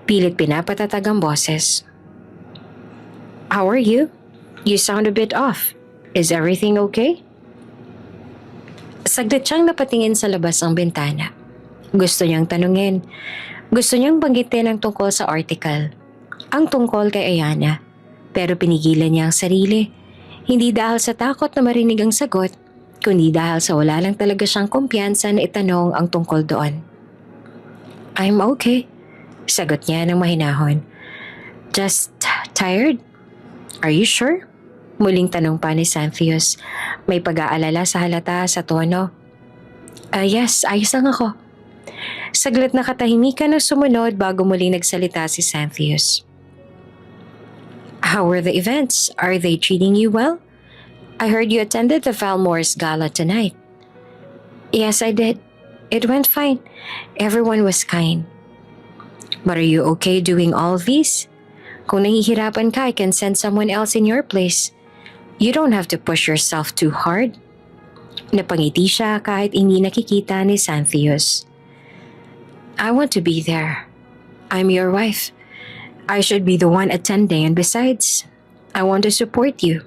Pilit pinapatatag ang boses. How are you? You sound a bit off. Is everything okay? Saglit siyang napatingin sa labas ng bintana. Gusto niyang tanungin. Gusto niyang banggitin ang tungkol sa article. Ang tungkol kay Ayana. Pero pinigilan niya ang sarili. Hindi dahil sa takot na marinig ang sagot, kundi dahil sa wala lang talaga siyang kumpiyansa na itanong ang tungkol doon. I'm okay, sagot niya ng mahinahon. Just tired? Are you sure? Muling tanong pa ni Xanthius. May pag-aalala sa halata sa tono. Yes, ayos lang ako. Saglit na katahimikan ang sumunod bago muling nagsalita si Xanthius. How were the events? Are they treating you well? I heard you attended the Valmore's gala tonight. Yes, I did. It went fine. Everyone was kind. But are you okay doing all of these? Kung nahihirapan ka, I can send someone else in your place. You don't have to push yourself too hard. Napangiti siya kahit hindi nakikita ni Xanthius. I want to be there. I'm your wife. I should be the one attending, and besides, I want to support you.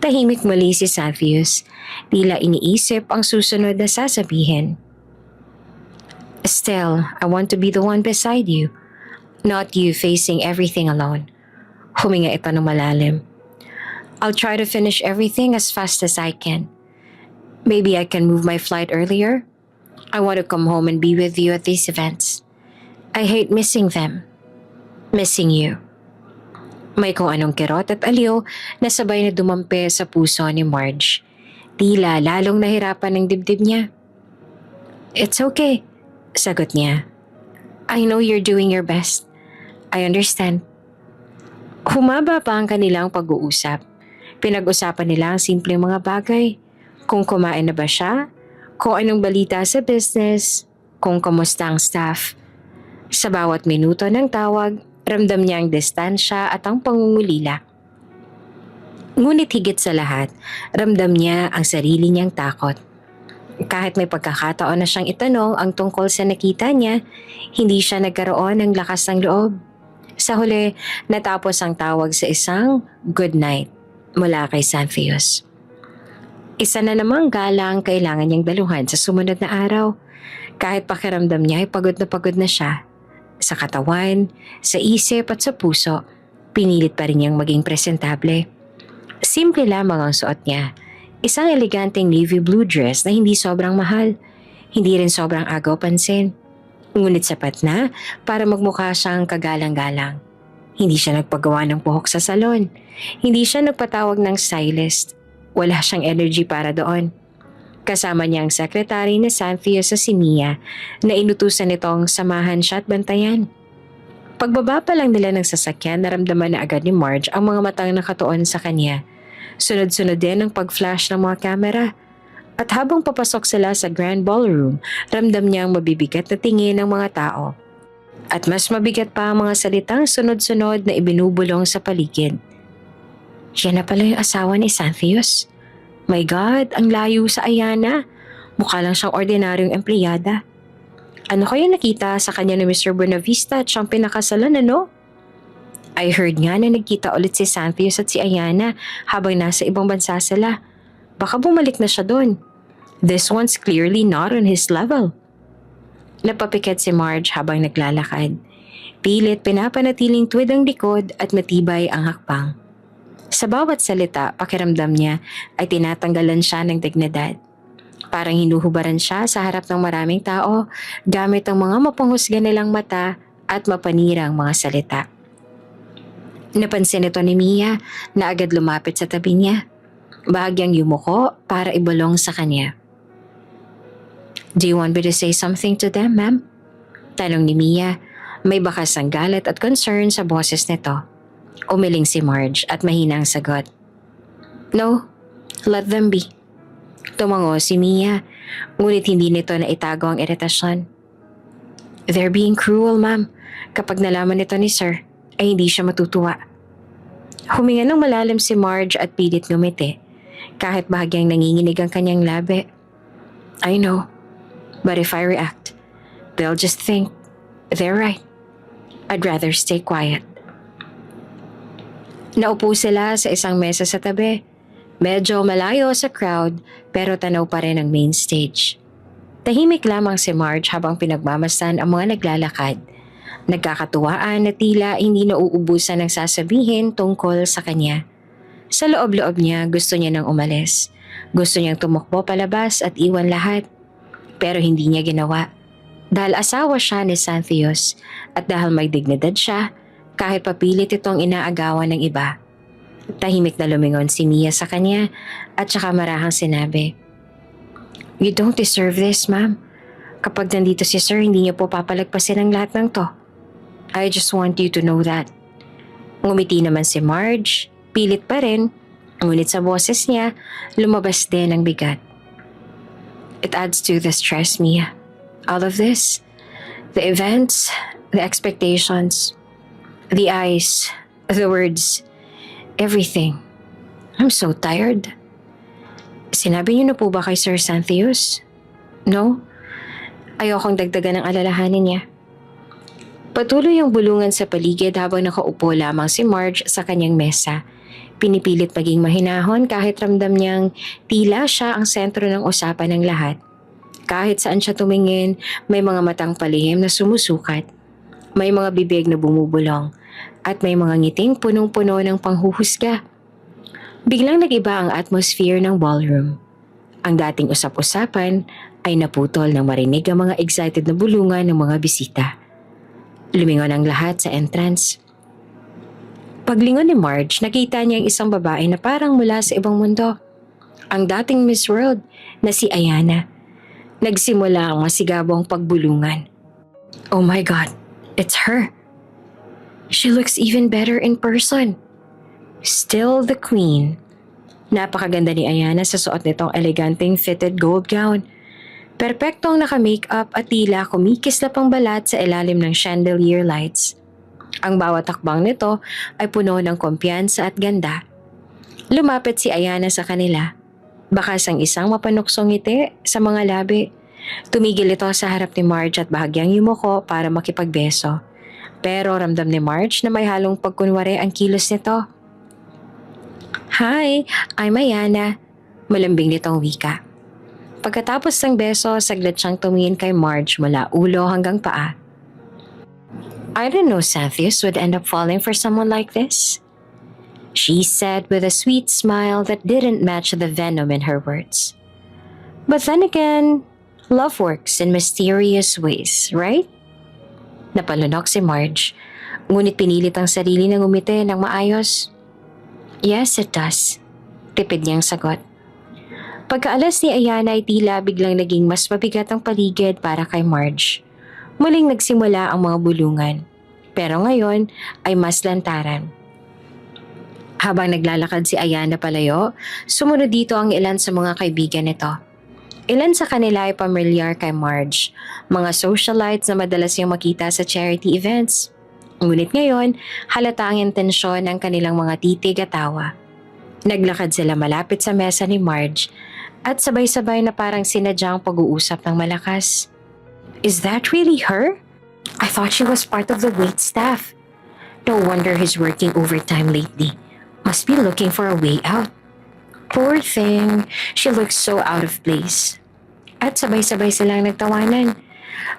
Tahimik muli si Xanthius, tila iniisip ang susunod na sasabihin. Still, I want to be the one beside you, not you facing everything alone. Huminga ito ng malalim. I'll try to finish everything as fast as I can. Maybe I can move my flight earlier. I want to come home and be with you at these events. I hate missing them. Missing you. May kung anong kirot at aliw na sabay na dumampi sa puso ni Marge. Tila lalong nahirapan ng dibdib niya. It's okay, sagot niya. I know you're doing your best. I understand. Humaba pa ang kanilang pag-uusap. Pinag-usapan nila ang simpleng mga bagay. Kung kumain na ba siya, kung anong balita sa business, kung kamusta ang staff. Sa bawat minuto ng tawag, ramdam niya ang distansya at ang pangungulila. Ngunit higit sa lahat, ramdam niya ang sarili niyang takot. Kahit may pagkakataon na siyang itanong ang tungkol sa nakita niya, hindi siya nagkaroon ng lakas ng loob. Sa huli, natapos ang tawag sa isang good night mula kay Xanthius. Isa na namang galang kailangan niyang daluhan sa sumunod na araw. Kahit pakiramdam niya ay pagod na siya. Sa katawan, sa isip at sa puso, pinilit pa rin niyang maging presentable. Simple lamang ang suot niya. Isang eleganteng navy blue dress na hindi sobrang mahal, hindi rin sobrang agaw pansin. Ngunit sapat na para magmukha siyang kagalang-galang. Hindi siya nagpagawa ng buhok sa salon. Hindi siya nagpatawag ng stylist. Wala siyang energy para doon. Kasama niya ang sekretary na Xanthius sa si Mia na inutusan nitong samahan siya at bantayan. Pagbaba pa lang nila ng sasakyan, naramdaman na agad ni Marge ang mga matang nakatuon sa kanya. Sunod-sunod din ang pag-flash ng mga kamera. At habang papasok sila sa grand ballroom, ramdam niya ang mabibigat na tingin ng mga tao. At mas mabigat pa ang mga salitang sunod-sunod na ibinubulong sa paligid. Yan na pala yung asawa ni Xanthius. My God, ang layo sa Ayana. Mukha lang siyang ordinaryong empleyada. Ano kaya nakita sa kanya ni Mr. Buenavista at siyang pinakasalan, ano? I heard nga na nagkita ulit si Xanthius at si Ayana habang nasa ibang bansa sila. Baka bumalik na siya doon. This one's clearly not on his level. Napapikit si Marge habang naglalakad. Pilit pinapanatiling tuwid ang likod at matibay ang hakbang. Sa bawat salita, pakiramdam niya ay tinatanggalan siya ng dignidad. Parang hinuhubaran siya sa harap ng maraming tao gamit ang mga mapanghusga nilang mata at mapanirang mga salita. Napansin ito ni Mia na agad lumapit sa tabi niya. Bahagyang yumuko para ibulong sa kanya. Do you want me to say something to them, ma'am? Tanong ni Mia, may bakas ng galit at concern sa boses nito. Umiling si Marge at mahinang sagot. No, let them be. Tumango si Mia, ngunit hindi nito na itago ang iritasyon. They're being cruel, ma'am. Kapag nalaman nito ni Sir, ay hindi siya matutuwa. Huminga ng malalim si Marge at pilit ngumiti, kahit bahagyang nanginginig ang kanyang labi. I know, but if I react, they'll just think they're right. I'd rather stay quiet. Naupo sila sa isang mesa sa tabi. Medyo malayo sa crowd pero tanaw pa rin ang main stage. Tahimik lamang si Marge habang pinagmamasdan ang mga naglalakad. Nagkakatuwaan na tila hindi nauubusan ng sasabihin tungkol sa kanya. Sa loob-loob niya gusto niya nang umalis. Gusto niyang tumakbo palabas at iwan lahat. Pero hindi niya ginawa. Dahil asawa siya ni Xanthius at dahil may dignidad siya, kahit papilit itong inaagawan ng iba. Tahimik na lumingon si Mia sa kanya at saka marahang sinabi, You don't deserve this, ma'am. Kapag nandito si Sir, hindi niyo po papalagpasin ang lahat ng to. I just want you to know that. Ngumiti naman si Marge, pilit pa rin, ngunit sa boses niya, lumabas din ang bigat. It adds to the stress, Mia. All of this, the events, the expectations, the eyes, the words, everything. I'm so tired. Sinabi niyo na po ba kay Sir Xanthius? No? Ayokong dagdagan ng alalahanin niya. Patuloy ang bulungan sa paligid habang nakaupo lamang si Marge sa kanyang mesa. Pinipilit maging mahinahon kahit ramdam niyang tila siya ang sentro ng usapan ng lahat. Kahit saan siya tumingin, may mga matang palihim na sumusukat. May mga bibig na bumubulong. At may mga ngiting punong-puno ng panghuhusga. Biglang nag-iba ang atmosphere ng ballroom. Ang dating usap-usapan ay naputol nang marinig ang mga excited na bulungan ng mga bisita. Lumingon ang lahat sa entrance. Paglingon ni Marge, nakita niya ang isang babae na parang mula sa ibang mundo. Ang dating Miss World na si Ayana. Nagsimula ang masigabong pagbulungan. Oh my God, it's her! She looks even better in person. Still the queen. Napakaganda ni Ayana sa suot nitong eleganteng fitted gold gown. Perpektong naka-makeup at tila kumikislap ang balat sa ilalim ng chandelier lights. Ang bawat takbang nito ay puno ng kumpiyansa at ganda. Lumapit si Ayana sa kanila. Bakas ang isang mapanuksong ngiti sa mga labi. Tumigil ito sa harap ni Marge at bahagyang yumuko para makipagbeso. Pero ramdam ni Marge na may halong pagkunwari ang kilos nito. Hi, I'm Ayana. Malambing nitong wika. Pagkatapos ng beso, saglit siyang tumingin kay Marge mula ulo hanggang paa. I didn't know Xanthius would end up falling for someone like this. She said with a sweet smile that didn't match the venom in her words. But then again, love works in mysterious ways, right? Napalunok si Marge, ngunit pinilit ang sarili na ngumiti ng maayos. Yes, it does. Tipid niyang sagot. Pagkaalas ni Ayana ay tila biglang naging mas mabigat ang paligid para kay Marge. Muling nagsimula ang mga bulungan, pero ngayon ay mas lantaran. Habang naglalakad si Ayana palayo, sumunod dito ang ilan sa mga kaibigan nito. Ilan sa kanila ay pamilyar kay Marge, mga socialites na madalas niyang makita sa charity events. Ngunit ngayon, halata ang intensyon ng kanilang mga titig at tawa. Naglakad sila malapit sa mesa ni Marge at sabay-sabay na parang sinadyang pag-uusap ng malakas. Is that really her? I thought she was part of the wait staff. No wonder he's working overtime lately. Must be looking for a way out. Poor thing, she looks so out of place. At sabay-sabay silang nagtawanan.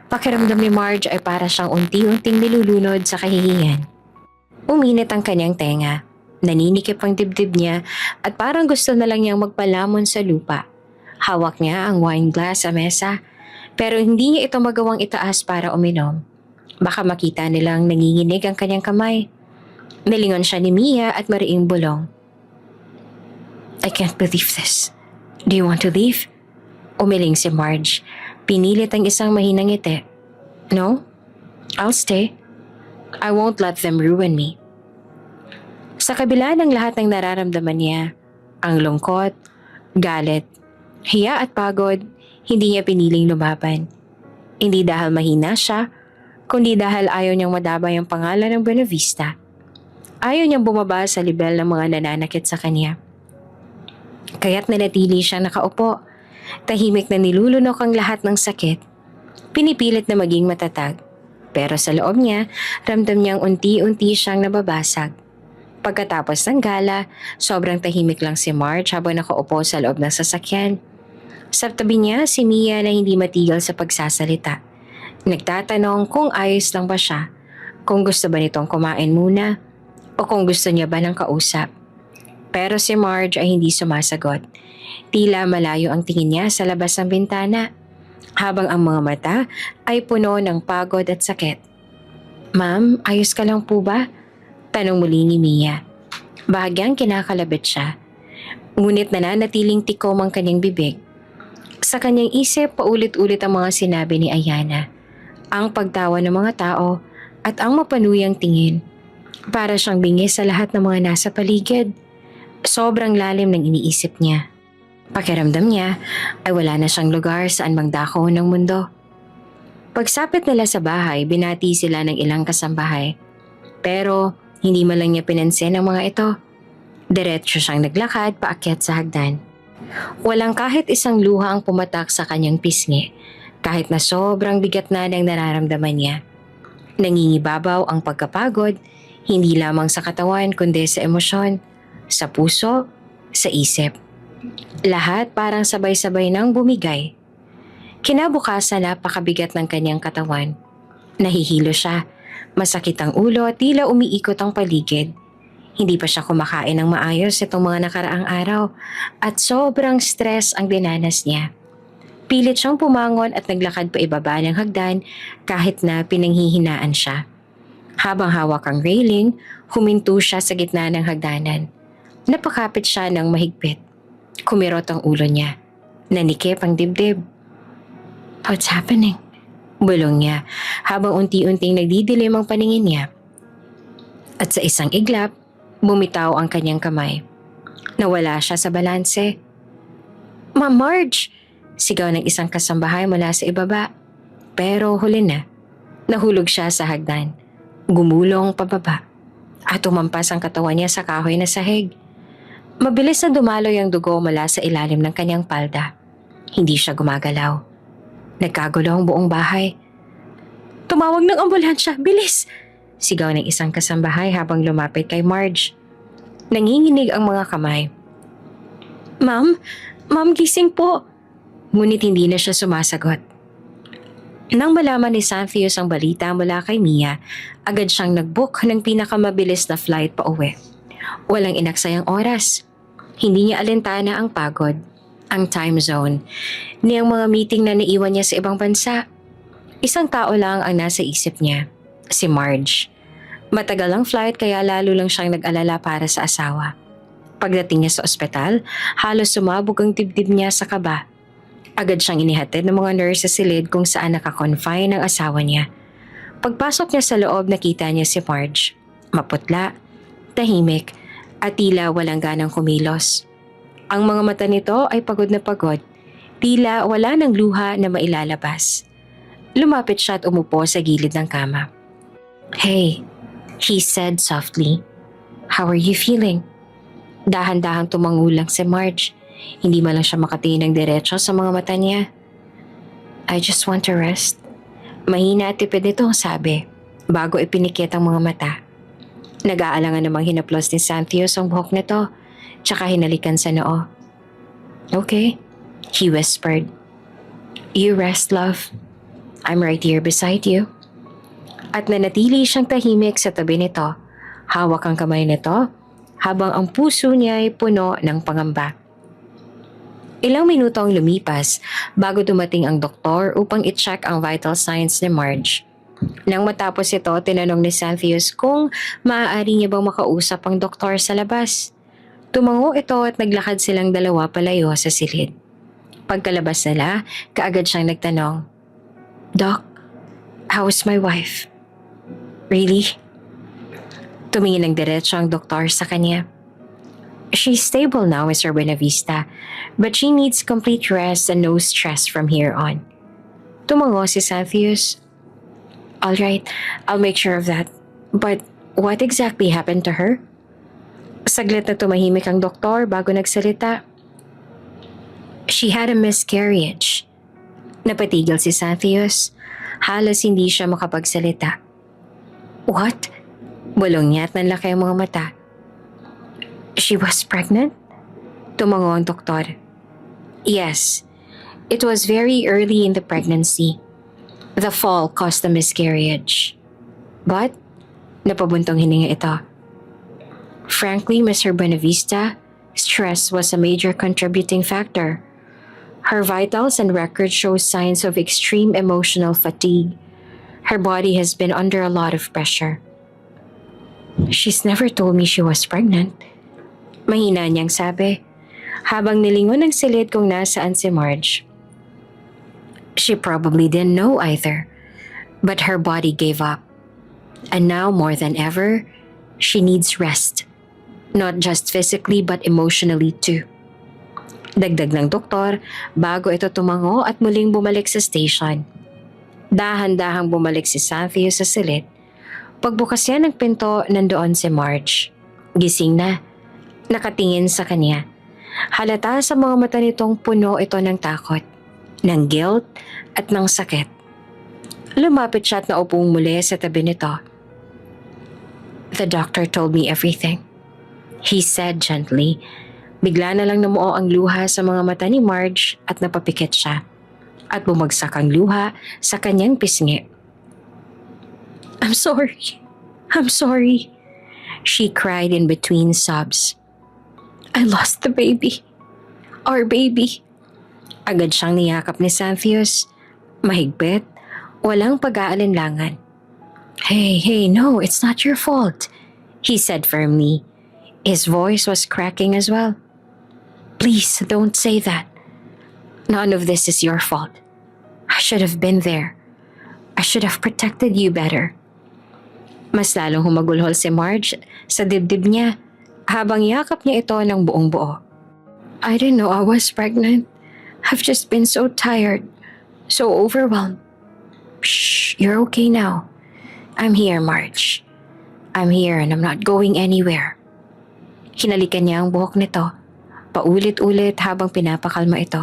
Pakiramdam ni Marge ay para siyang unti-unting nilulunod sa kahihiyan. Uminit ang kanyang tenga. Naninikip ang dibdib niya at parang gusto na lang niyang magpalamon sa lupa. Hawak niya ang wine glass sa mesa, pero hindi niya ito magawang itaas para uminom. Baka makita nilang nanginginig ang kanyang kamay. Nilingon siya ni Mia at mariing bulong. I can't believe this. Do you want to leave? Umiling si Marge. Pinilit ang isang mahinang ngiti. No, I'll stay. I won't let them ruin me. Sa kabila ng lahat ng nararamdaman niya, ang lungkot, galit, hiya at pagod, hindi niya piniling lumaban. Hindi dahil mahina siya, kundi dahil ayaw niyang madamay ang pangalan ng Buena Vista. Ayaw niyang bumaba sa level ng mga nananakit sa kanya. Kaya't nanatili siya nakaupo, tahimik na nilulunok ang lahat ng sakit. Pinipilit na maging matatag, pero sa loob niya, ramdam niyang unti-unti siyang nababasag. Pagkatapos ng gala, sobrang tahimik lang si Marge habang nakaupo sa loob ng sasakyan. Sa tabi niya si Mia na hindi matigil sa pagsasalita. Nagtatanong kung ayos lang ba siya, kung gusto ba nitong kumain muna, o kung gusto niya ba ng kausap. Pero si Marge ay hindi sumasagot. Tila malayo ang tingin niya sa labas ng bintana, habang ang mga mata ay puno ng pagod at sakit. Ma'am, ayos ka lang po ba? Tanong muli ni Mia. Bahagyang kinakalabit siya. Ngunit nananatiling tikom ang kanyang bibig. Sa kanyang isip, paulit-ulit ang mga sinabi ni Ayana. Ang pagtawa ng mga tao at ang mapanuyang tingin. Para siyang bingi sa lahat ng mga nasa paligid. Sobrang lalim ng iniisip niya. Pakiramdam niya ay wala na siyang lugar saan magdako ng mundo. Pagsapit nila sa bahay, binati sila ng ilang kasambahay. Pero hindi man lang niya pinansin ang mga ito. Diretso siyang naglakad paakyat sa hagdan. Walang kahit isang luha ang pumatak sa kanyang pisngi, kahit na sobrang bigat na ng nararamdaman niya. Nangingibabaw ang pagkapagod, hindi lamang sa katawan kundi sa emosyon, sa puso, sa isip. Lahat parang sabay-sabay nang bumigay. Kinabukasan napakabigat ng kanyang katawan. Nahihilo siya, masakit ang ulo at tila umiikot ang paligid. Hindi pa siya kumakain ng maayos itong mga nakaraang araw at sobrang stress ang dinanas niya. Pilit siyang pumangon at naglakad pa ibaba ng hagdan kahit na pinanghihinaan siya. Habang hawak ang railing, huminto siya sa gitna ng hagdanan. Napakapit siya ng mahigpit. Kumirot ang ulo niya. Nanikip ang dibdib. What's happening? Bulong niya habang unti-unting nagdidilim ang paningin niya. At sa isang iglap, bumitaw ang kanyang kamay. Nawala siya sa balanse. Ma'am Marge! Sigaw ng isang kasambahay mula sa ibaba. Pero huli na. Nahulog siya sa hagdan. Gumulong pababa. At umampas ang katawan niya sa kahoy na sahig. Mabilis na dumaloy ang dugo mula sa ilalim ng kanyang palda. Hindi siya gumagalaw. Nagkagulo ang buong bahay. Tumawag ng ambulansya! Bilis! Sigaw ng isang kasambahay habang lumapit kay Marge. Nanginginig ang mga kamay. Ma'am! Ma'am, gising po! Ngunit hindi na siya sumasagot. Nang malaman ni Xanthius ang balita mula kay Mia, agad siyang nag-book ng pinakamabilis na flight pa uwi. Walang inaksayang oras. Hindi niya alintana ang pagod, ang time zone, ni ang mga meeting na naiwan niya sa ibang bansa. Isang tao lang ang nasa isip niya, si Marge. Matagal ang flight kaya lalo lang siyang nag-alala para sa asawa. Pagdating niya sa ospital, halos sumabog ang dibdib niya sa kaba. Agad siyang inihatid ng mga nurse sa silid kung saan nakakonfine ang asawa niya. Pagpasok niya sa loob, nakita niya si Marge. Maputla, tahimik, at tila walang ganang kumilos. Ang mga mata nito ay pagod na pagod. Tila wala ng luha na mailalabas. Lumapit siya at umupo sa gilid ng kama. Hey, he said softly. How are you feeling? Dahan-dahang tumangulang si Marge. Hindi man lang siya makatingin ng diretso sa mga mata niya. I just want to rest. Mahina at tipid nito ang sabi, bago ipinikit ang mga mata. Nag-aalangan namang hinaplos ni Xanthius ang buhok nito, tsaka hinalikan sa noo. Okay, he whispered. You rest, love. I'm right here beside you. At nanatili siyang tahimik sa tabi nito. Hawak ang kamay nito habang ang puso niya ay puno ng pangamba. Ilang minuto ang lumipas bago dumating ang doktor upang i-check ang vital signs ni Marge. Nang matapos ito, tinanong ni Xanthius kung maaari niya bang makausap ang doktor sa labas. Tumango ito at naglakad silang dalawa palayo sa silid. Pagkalabas nila, kaagad siyang nagtanong, "Doc, how's my wife?" "Really?" Tumingin ng diretso ang doktor sa kanya. "She's stable now, Mr. Buenavista, but she needs complete rest and no stress from here on." Tumango si Xanthius. "All right, I'll make sure of that. But what exactly happened to her?" Saglit na tumahimik ang doktor bago nagsalita. "She had a miscarriage." Napatigil si Xanthius. Halos hindi siya makapagsalita. "What?" Bulong niya at nanlaki ang mga mata. "She was pregnant?" Tumango ang doktor. "Yes, it was very early in the pregnancy. The fall caused the miscarriage. But," napabuntong hininga ito, "frankly, Mr. Buenavista, stress was a major contributing factor. Her vitals and record show signs of extreme emotional fatigue. Her body has been under a lot of pressure." "She's never told me she was pregnant." Mahina niyang sabi, habang nilingon ng silid kung nasaan si Marge. "She probably didn't know either, but her body gave up. And now more than ever, she needs rest. Not just physically but emotionally too." Dagdag ng doktor bago ito tumango at muling bumalik sa station. Dahan-dahang bumalik si Xanthius sa silid. Pagbukas niya ng pinto, nandoon si Marge. Gising na. Nakatingin sa kanya. Halata sa mga mata nitong puno ito ng takot, ng guilt at ng sakit. Lumapit siya at naupong muli sa tabi nito. "The doctor told me everything," he said gently. Bigla na lang namuo ang luha sa mga mata ni Marge at napapikit siya. At bumagsak ang luha sa kanyang pisngi. I'm sorry," she cried in between sobs. "I lost the baby. Our baby." Agad siyang niyakap ni Xanthius. Mahigpit, walang pag-aalinlangan. Hey, no, it's not your fault," he said firmly. His voice was cracking as well. "Please, don't say that. None of this is your fault. I should have been there. I should have protected you better." Mas lalong humagulhol si Marge sa dibdib niya habang yakap niya ito ng buong buo. "I didn't know I was pregnant. I've just been so tired, so overwhelmed." "Shh, you're okay now. I'm here, Marge. I'm here and I'm not going anywhere." Hinalikan niya ang buhok nito, paulit-ulit habang pinapakalma ito.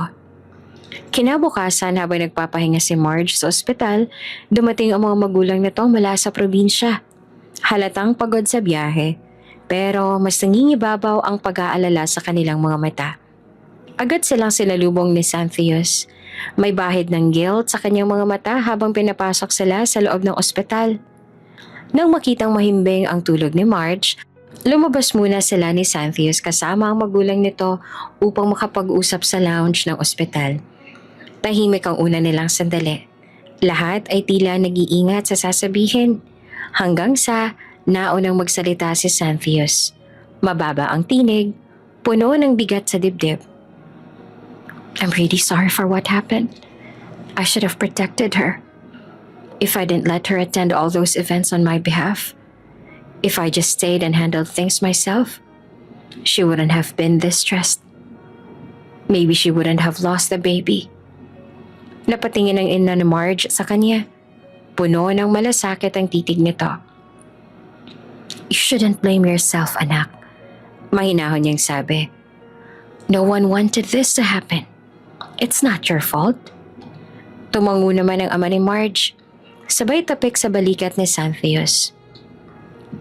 Kinabukasan habang nagpapahinga si Marge sa ospital, dumating ang mga magulang nito mula sa probinsya. Halatang pagod sa biyahe, pero mas nangingibabaw ang pag-aalala sa kanilang mga mata. Agad silang silalubong ni Xanthius. May bahid ng guilt sa kanyang mga mata habang pinapasok sila sa loob ng ospital. Nang makitang mahimbing ang tulog ni Marge, lumabas muna sila ni Xanthius kasama ang magulang nito upang makapag-usap sa lounge ng ospital. Tahimik ang una nilang sandali. Lahat ay tila nag-iingat sa sasabihin. Hanggang sa naunang magsalita si Xanthius. Mababa ang tinig, puno ng bigat sa dibdib. "I'm really sorry for what happened. I should have protected her. If I didn't let her attend all those events on my behalf, if I just stayed and handled things myself, she wouldn't have been this stressed. Maybe she wouldn't have lost the baby." Napatingin ang ina ni Marge sa kanya. Puno ng malasakit ang titig nito. "You shouldn't blame yourself, anak," mahinahon niyang sabi. "No one wanted this to happen. It's not your fault." Tumango naman ang ama ni Marge. Sabay tapik sa balikat ni Xanthius.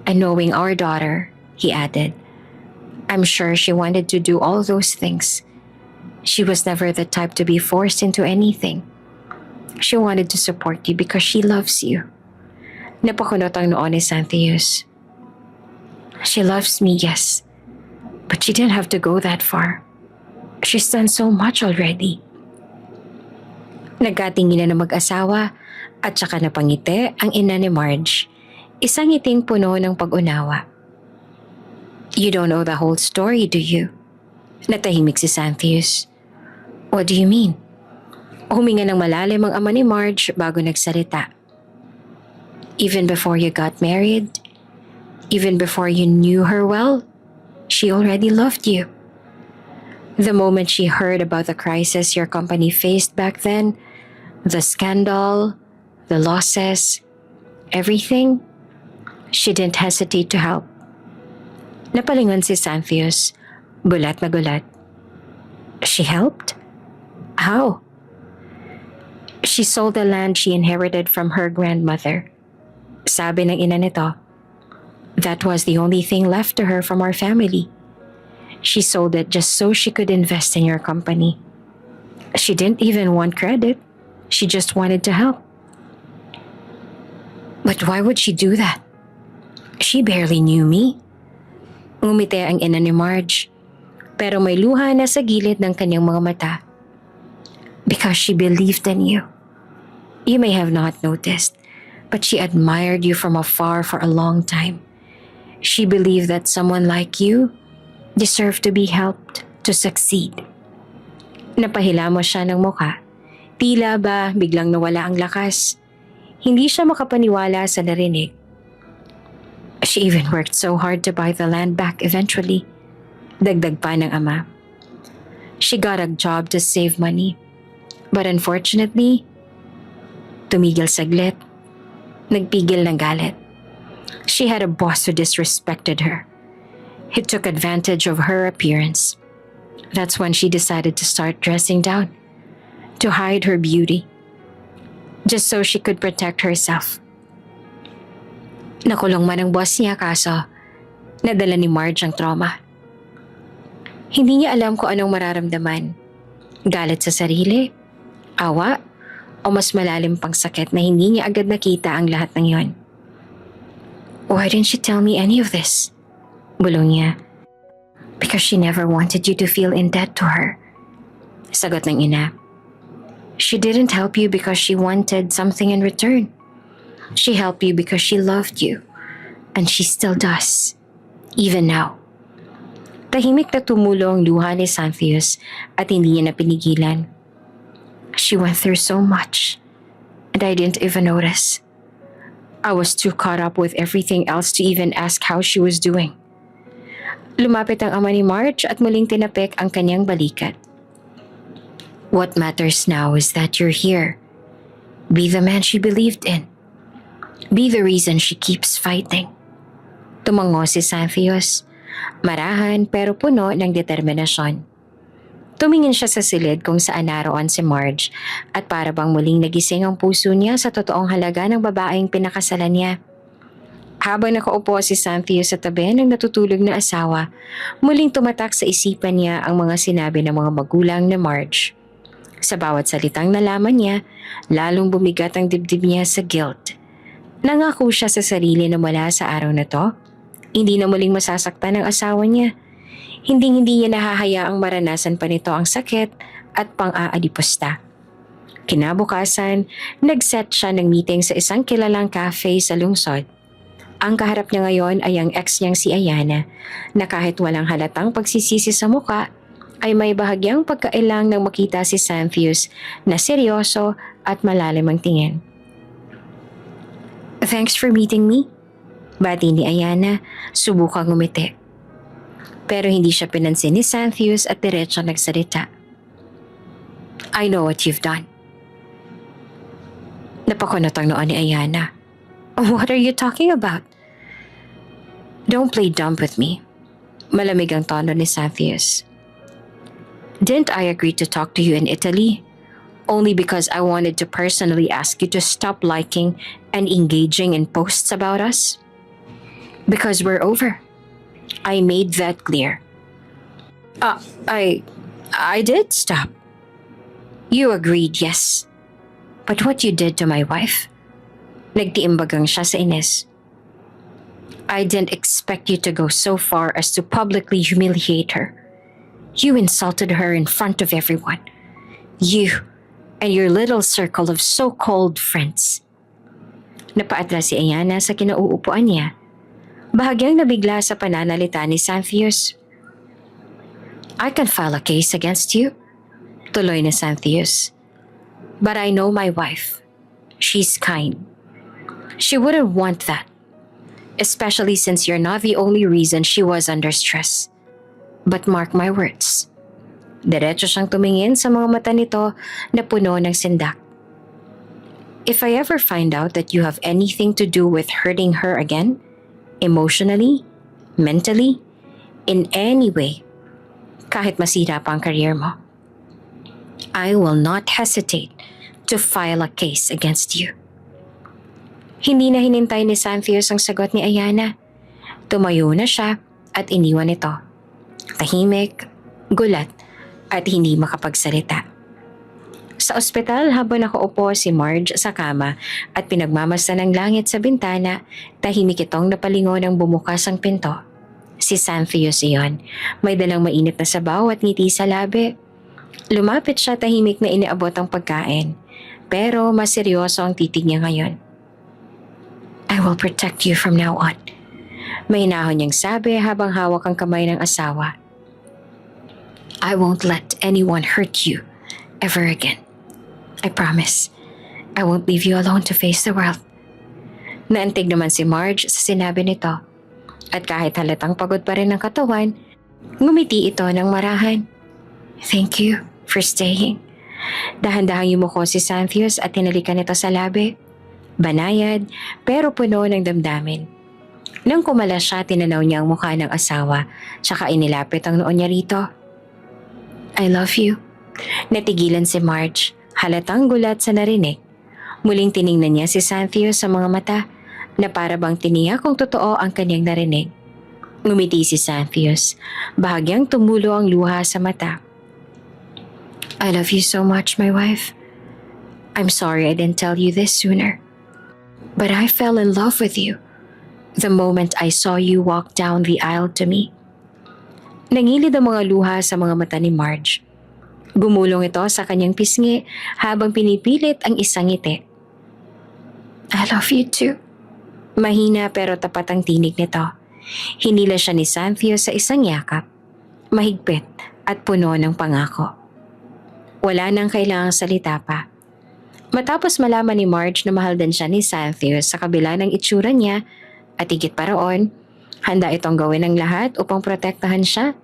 "And knowing our daughter," he added, "I'm sure she wanted to do all those things. She was never the type to be forced into anything. She wanted to support you because she loves you." Napakunot ang noo ni Xanthius. "She loves me, yes. But she didn't have to go that far. She's done so much already. Nagkatinginan ng mag-asawa at saka napangiti ang ina ni Marge. Isang ngiting puno ng pag-unawa. You don't know the whole story, do you? Natahimik si Xanthius. What do you mean? Huminga ng malalim ang ama ni Marge bago nagsalita. Even before you got married, even before you knew her well, she already loved you. The moment she heard about the crisis your company faced back then, the scandal, the losses, everything, she didn't hesitate to help. Napalingon si Xanthius, gulat na gulat. She helped? How? She sold the land she inherited from her grandmother. Sabi ng ina nito, that was the only thing left to her from our family. She sold it just so she could invest in your company. She didn't even want credit. She just wanted to help. But why would she do that? She barely knew me. Ngumiti ang ina ni Marge, pero may luha na sa gilid ng kanyang mga mata. Because she believed in you. You may have not noticed, but she admired you from afar for a long time. She believed that someone like you deserved to be helped to succeed. Napahilamos siya ng mukha. Tila ba biglang nawala ang lakas. Hindi siya makapaniwala sa narinig. She even worked so hard to buy the land back eventually. Dagdag pa ng ama. She got a job to save money. But unfortunately, tumigil saglit. Nagpigil ng galit. She had a boss who disrespected her. He took advantage of her appearance. That's when she decided to start dressing down, to hide her beauty, just so she could protect herself. Nakulong man ang boss niya kaso nadala ni Marge ang trauma. Hindi niya alam kung anong mararamdaman. Galit sa sarili, awa, o mas malalim pang sakit na hindi niya agad nakita ang lahat ng yon. Why didn't she tell me any of this? Bulong niya. Because she never wanted you to feel in debt to her. Sagot ng ina. She didn't help you because she wanted something in return. She helped you because she loved you. And she still does. Even now. Tahimik na tumulo ang luha ni Xanthius at hindi niya na pinigilan. She went through so much. And I didn't even notice. I was too caught up with everything else to even ask how she was doing. Lumapit ang ama ni Marge at muling tinapik ang kanyang balikat. What matters now is that you're here. Be the man she believed in. Be the reason she keeps fighting. Tumango si Xanthius. Marahan pero puno ng determinasyon. Tumingin siya sa silid kung saan naroon si Marge at para bang muling nagising ang puso niya sa totoong halaga ng babaeng pinakasalan niya. Habang nakaupo si Xanthius sa tabi ng natutulog na asawa, muling tumatak sa isipan niya ang mga sinabi ng mga magulang ni Marge. Sa bawat salitang nalaman niya, lalong bumigat ang dibdib niya sa guilt. Nangako siya sa sarili na mula sa araw na to, hindi na muling masasaktan ang asawa niya. Hindi niya nahahayaang maranasan pa nito ang sakit at pang-aalipusta. Kinabukasan, nag-set siya ng meeting sa isang kilalang cafe sa lungsod. Ang kaharap niya ngayon ay ang ex niyang si Ayana na kahit walang halatang pagsisisi sa muka ay may bahagyang pagkailang nang makita si Xanthius na seryoso at malalim ang tingin. Thanks for meeting me. Bati ni Ayana, subukang ngumiti. Pero hindi siya pinansin ni Xanthius at diretso nagsalita. I know what you've done. Napakunot ang noon ni Ayana. What are you talking about? Don't play dumb with me. Malamig ang tono ni Xanthius. Didn't I agree to talk to you in Italy? Only because I wanted to personally ask you to stop liking and engaging in posts about us? Because we're over. I made that clear. I did stop. You agreed, yes. But what you did to my wife? Nagtiimbagang siya sa inis. I didn't expect you to go so far as to publicly humiliate her. You insulted her in front of everyone. You and your little circle of so-called friends. Napaatras si Ayana sa kinauupuan niya. Bahagyang nabigla sa pananalita ni Xanthius. I can file a case against you, tuloy ni Xanthius. But I know my wife. She's kind. She wouldn't want that. Especially since you're not the only reason she was under stress. But mark my words. Diretso siyang tumingin sa mga mata nito na puno ng sindak. If I ever find out that you have anything to do with hurting her again, emotionally, mentally, in any way, kahit masira pa ang career mo, I will not hesitate to file a case against you. Hindi na hinintay ni Xanthius ang sagot ni Ayana. Tumayo na siya at iniwan ito. Tahimik, gulat, at hindi makapagsalita. Sa ospital habang nakaupo si Marge sa kama at pinagmamasdan ng langit sa bintana, tahimik itong napalingon ng bumukas ang pinto. Si Xanthius iyon, may dalang mainit na sabaw at ngiti sa labi. Lumapit siya tahimik na iniabot ang pagkain, pero mas seryoso ang titig niya ngayon. I will protect you from now on. May hinahon niyang sabi habang hawak ang kamay ng asawa. I won't let anyone hurt you ever again. I promise. I won't leave you alone to face the world. Naantig naman si Marge sa sinabi nito. At kahit halatang pagod pa rin ang katawan, ngumiti ito ng marahan. Thank you for staying. Dahan-dahang yumuko si Xanthius at tinalikan ito sa labi. Banayad, pero puno ng damdamin. Nang kumala siya, tinanaw niya ang mukha ng asawa, tsaka inilapit ang noon niya rito. I love you. Natigilan si Marge, halatang gulat sa narinig. Muling tiningnan niya si Xanthius sa mga mata, na para bang tiniyak kung totoo ang kanyang narinig. Ngumiti si Xanthius, bahagyang tumulo ang luha sa mata. I love you so much, my wife. I'm sorry I didn't tell you this sooner. But I fell in love with you the moment I saw you walk down the aisle to me. Nangilid ang mga luha sa mga mata ni Marge. Gumulong ito sa kanyang pisngi habang pinipilit ang isang ngiti. I love you too. Mahina pero tapat ang tinig nito. Hinila siya ni Xanthius sa isang yakap. Mahigpit at puno ng pangako. Wala nang kailangang salita pa. Matapos malaman ni Marge na mahal din siya ni Xanthius sa kabila ng itsura niya at higit pa roon, handa itong gawin ng lahat upang protektahan siya.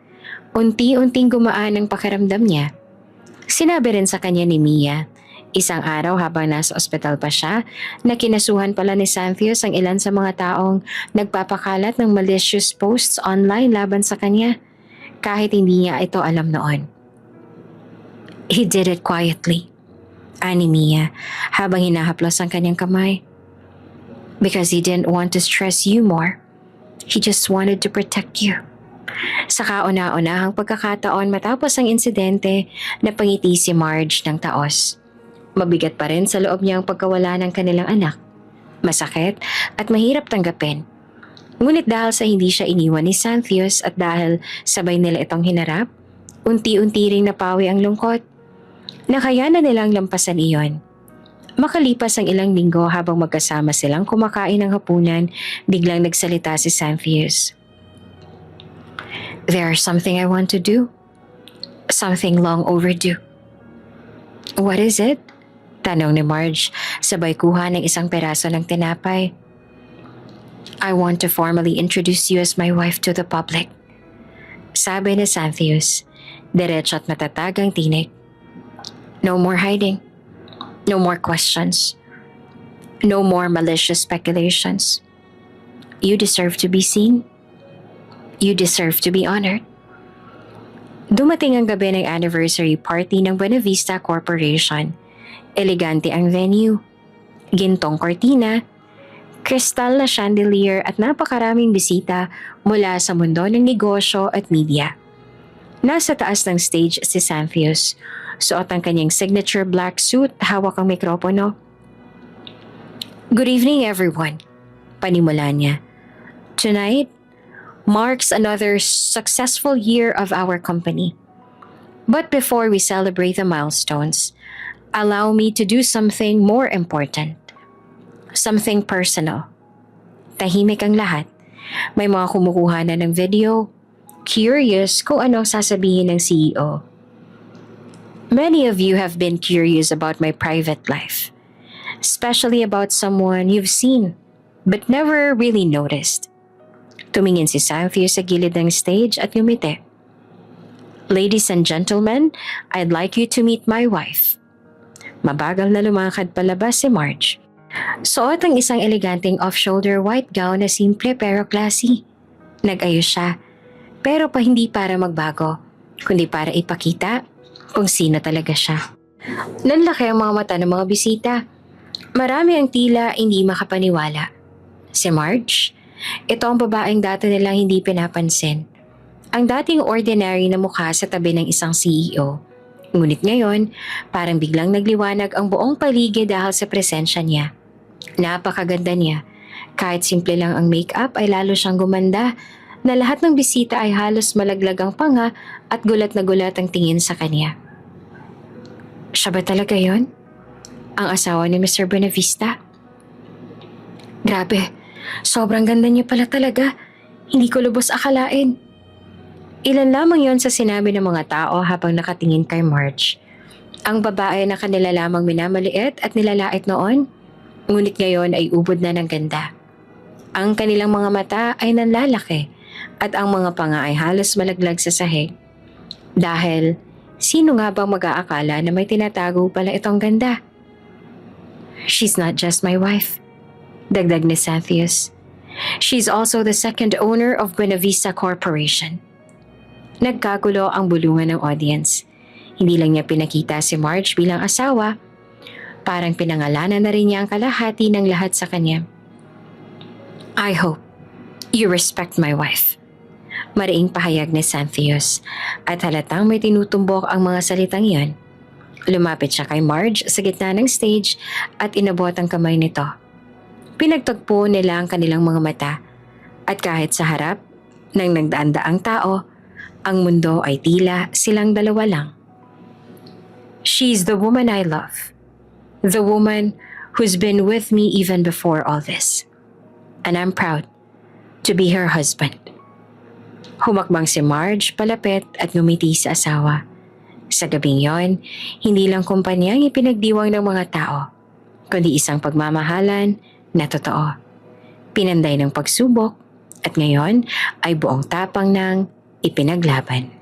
Unti-unting gumaan ang pakiramdam niya. Sinabi rin sa kanya ni Mia, isang araw habang nasa ospital pa siya, na kinasuhan pala ni Xanthius ang ilan sa mga taong nagpapakalat ng malicious posts online laban sa kanya, kahit hindi niya ito alam noon. He did it quietly, ani Mia, habang hinahaplos ang kanyang kamay. Because he didn't want to stress you more. He just wanted to protect you. Sa kauna-unahang pagkakataon matapos ang insidente, napangiti si Marge ng taos. Mabigat pa rin sa loob niya ang pagkawala ng kanilang anak. Masakit at mahirap tanggapin. Ngunit dahil sa hindi siya iniwan ni Xanthius at dahil sabay nila itong hinarap, unti-unti ring napawi ang lungkot. Nakayanan nilang lampasan iyon. Makalipas ang ilang linggo habang magkasama silang kumakain ng hapunan, biglang nagsalita si Xanthius. There's something I want to do. Something long overdue. What is it? Tanong ni Marge, sabay kuha ng isang peraso ng tinapay. I want to formally introduce you as my wife to the public. Sabi ni Xanthius, diretso at matatag ang tinig. No more hiding. No more questions. No more malicious speculations. You deserve to be seen. You deserve to be honored. Dumating ang gabi ng anniversary party ng Buena Vista Corporation. Elegante ang venue. Gintong kortina, kristal na chandelier at napakaraming bisita mula sa mundo ng negosyo at media. Nasa taas ng stage si Xanthius. Suot ang kanyang signature black suit, hawak ang mikropono. Good evening everyone, panimula niya. Tonight marks another successful year of our company. But before we celebrate the milestones, allow me to do something more important. Something personal. Tahimik ang lahat. May mga kumukuha na ng video, curious kung ano sasabihin ng CEO. Many of you have been curious about my private life, especially about someone you've seen but never really noticed. Tumingin si Cynthia sa gilid ng stage at ngumiti. Ladies and gentlemen, I'd like you to meet my wife. Mabagal na lumakad palabas si Marge. Suot ang isang eleganteng off-shoulder white gown na simple pero classy. Nag-ayos siya, pero hindi para magbago, kundi para ipakita kung sino talaga siya. Nanlaki ang mga mata ng mga bisita. Marami ang tila hindi makapaniwala. Si Marge, ito ang babaeng dati nilang hindi pinapansin. Ang dating ordinary na mukha sa tabi ng isang CEO. Ngunit ngayon, parang biglang nagliwanag ang buong paligid dahil sa presensya niya. Napakaganda niya. Kahit simple lang ang makeup ay lalo siyang gumanda na lahat ng bisita ay halos malaglag ang panga at gulat na gulat ang tingin sa kanya. Siya ba talaga yon? Ang asawa ni Mr. Buenavista? Grabe, sobrang ganda niya pala talaga. Hindi ko lubos akalain. Ilan lamang yon sa sinabi ng mga tao habang nakatingin kay Marge. Ang babae na kanila lamang minamaliit at nilalait noon, ngunit ngayon ay ubod na ng ganda. Ang kanilang mga mata ay nanlalaki at ang mga panga ay halos malaglag sa sahig. Dahil, sino nga bang mag-aakala na may tinatago pala itong ganda? She's not just my wife, dagdag ni Cynthius. She's also the second owner of Buenavista Corporation. Nagkagulo ang bulungan ng audience. Hindi lang niya pinakita si Marge bilang asawa, parang pinangalanan na rin niya ang kalahati ng lahat sa kanya. I hope you respect my wife. Mariing pahayag ni Cynthius at halatang may tinutumbok ang mga salitang iyon. Lumapit siya kay Marge sa gitna ng stage at inabot ang kamay nito. Pinagtagpo nila ang kanilang mga mata at kahit sa harap ng nagdaan-daang tao, ang mundo ay tila silang dalawa lang. She's the woman I love. The woman who's been with me even before all this. And I'm proud to be her husband. Humakbang si Marge palapit at ngumiti sa asawa. Sa gabing yon, hindi lang kumpanyang ipinagdiwang ng mga tao, kundi isang pagmamahalan na totoo. Pinanday ng pagsubok at ngayon ay buong tapang ng ipinaglaban.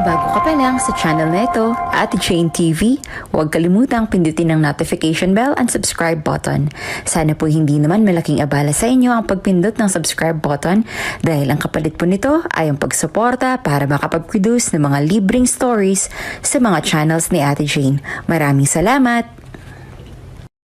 Kung bago ka pa lang sa channel na ito, Ate Jane TV, huwag kalimutang pindutin ang notification bell and subscribe button. Sana po hindi naman malaking abala sa inyo ang pagpindot ng subscribe button dahil ang kapalit po nito ay ang pagsuporta para makapag-produce ng mga libreng stories sa mga channels ni Ate Jane. Maraming salamat!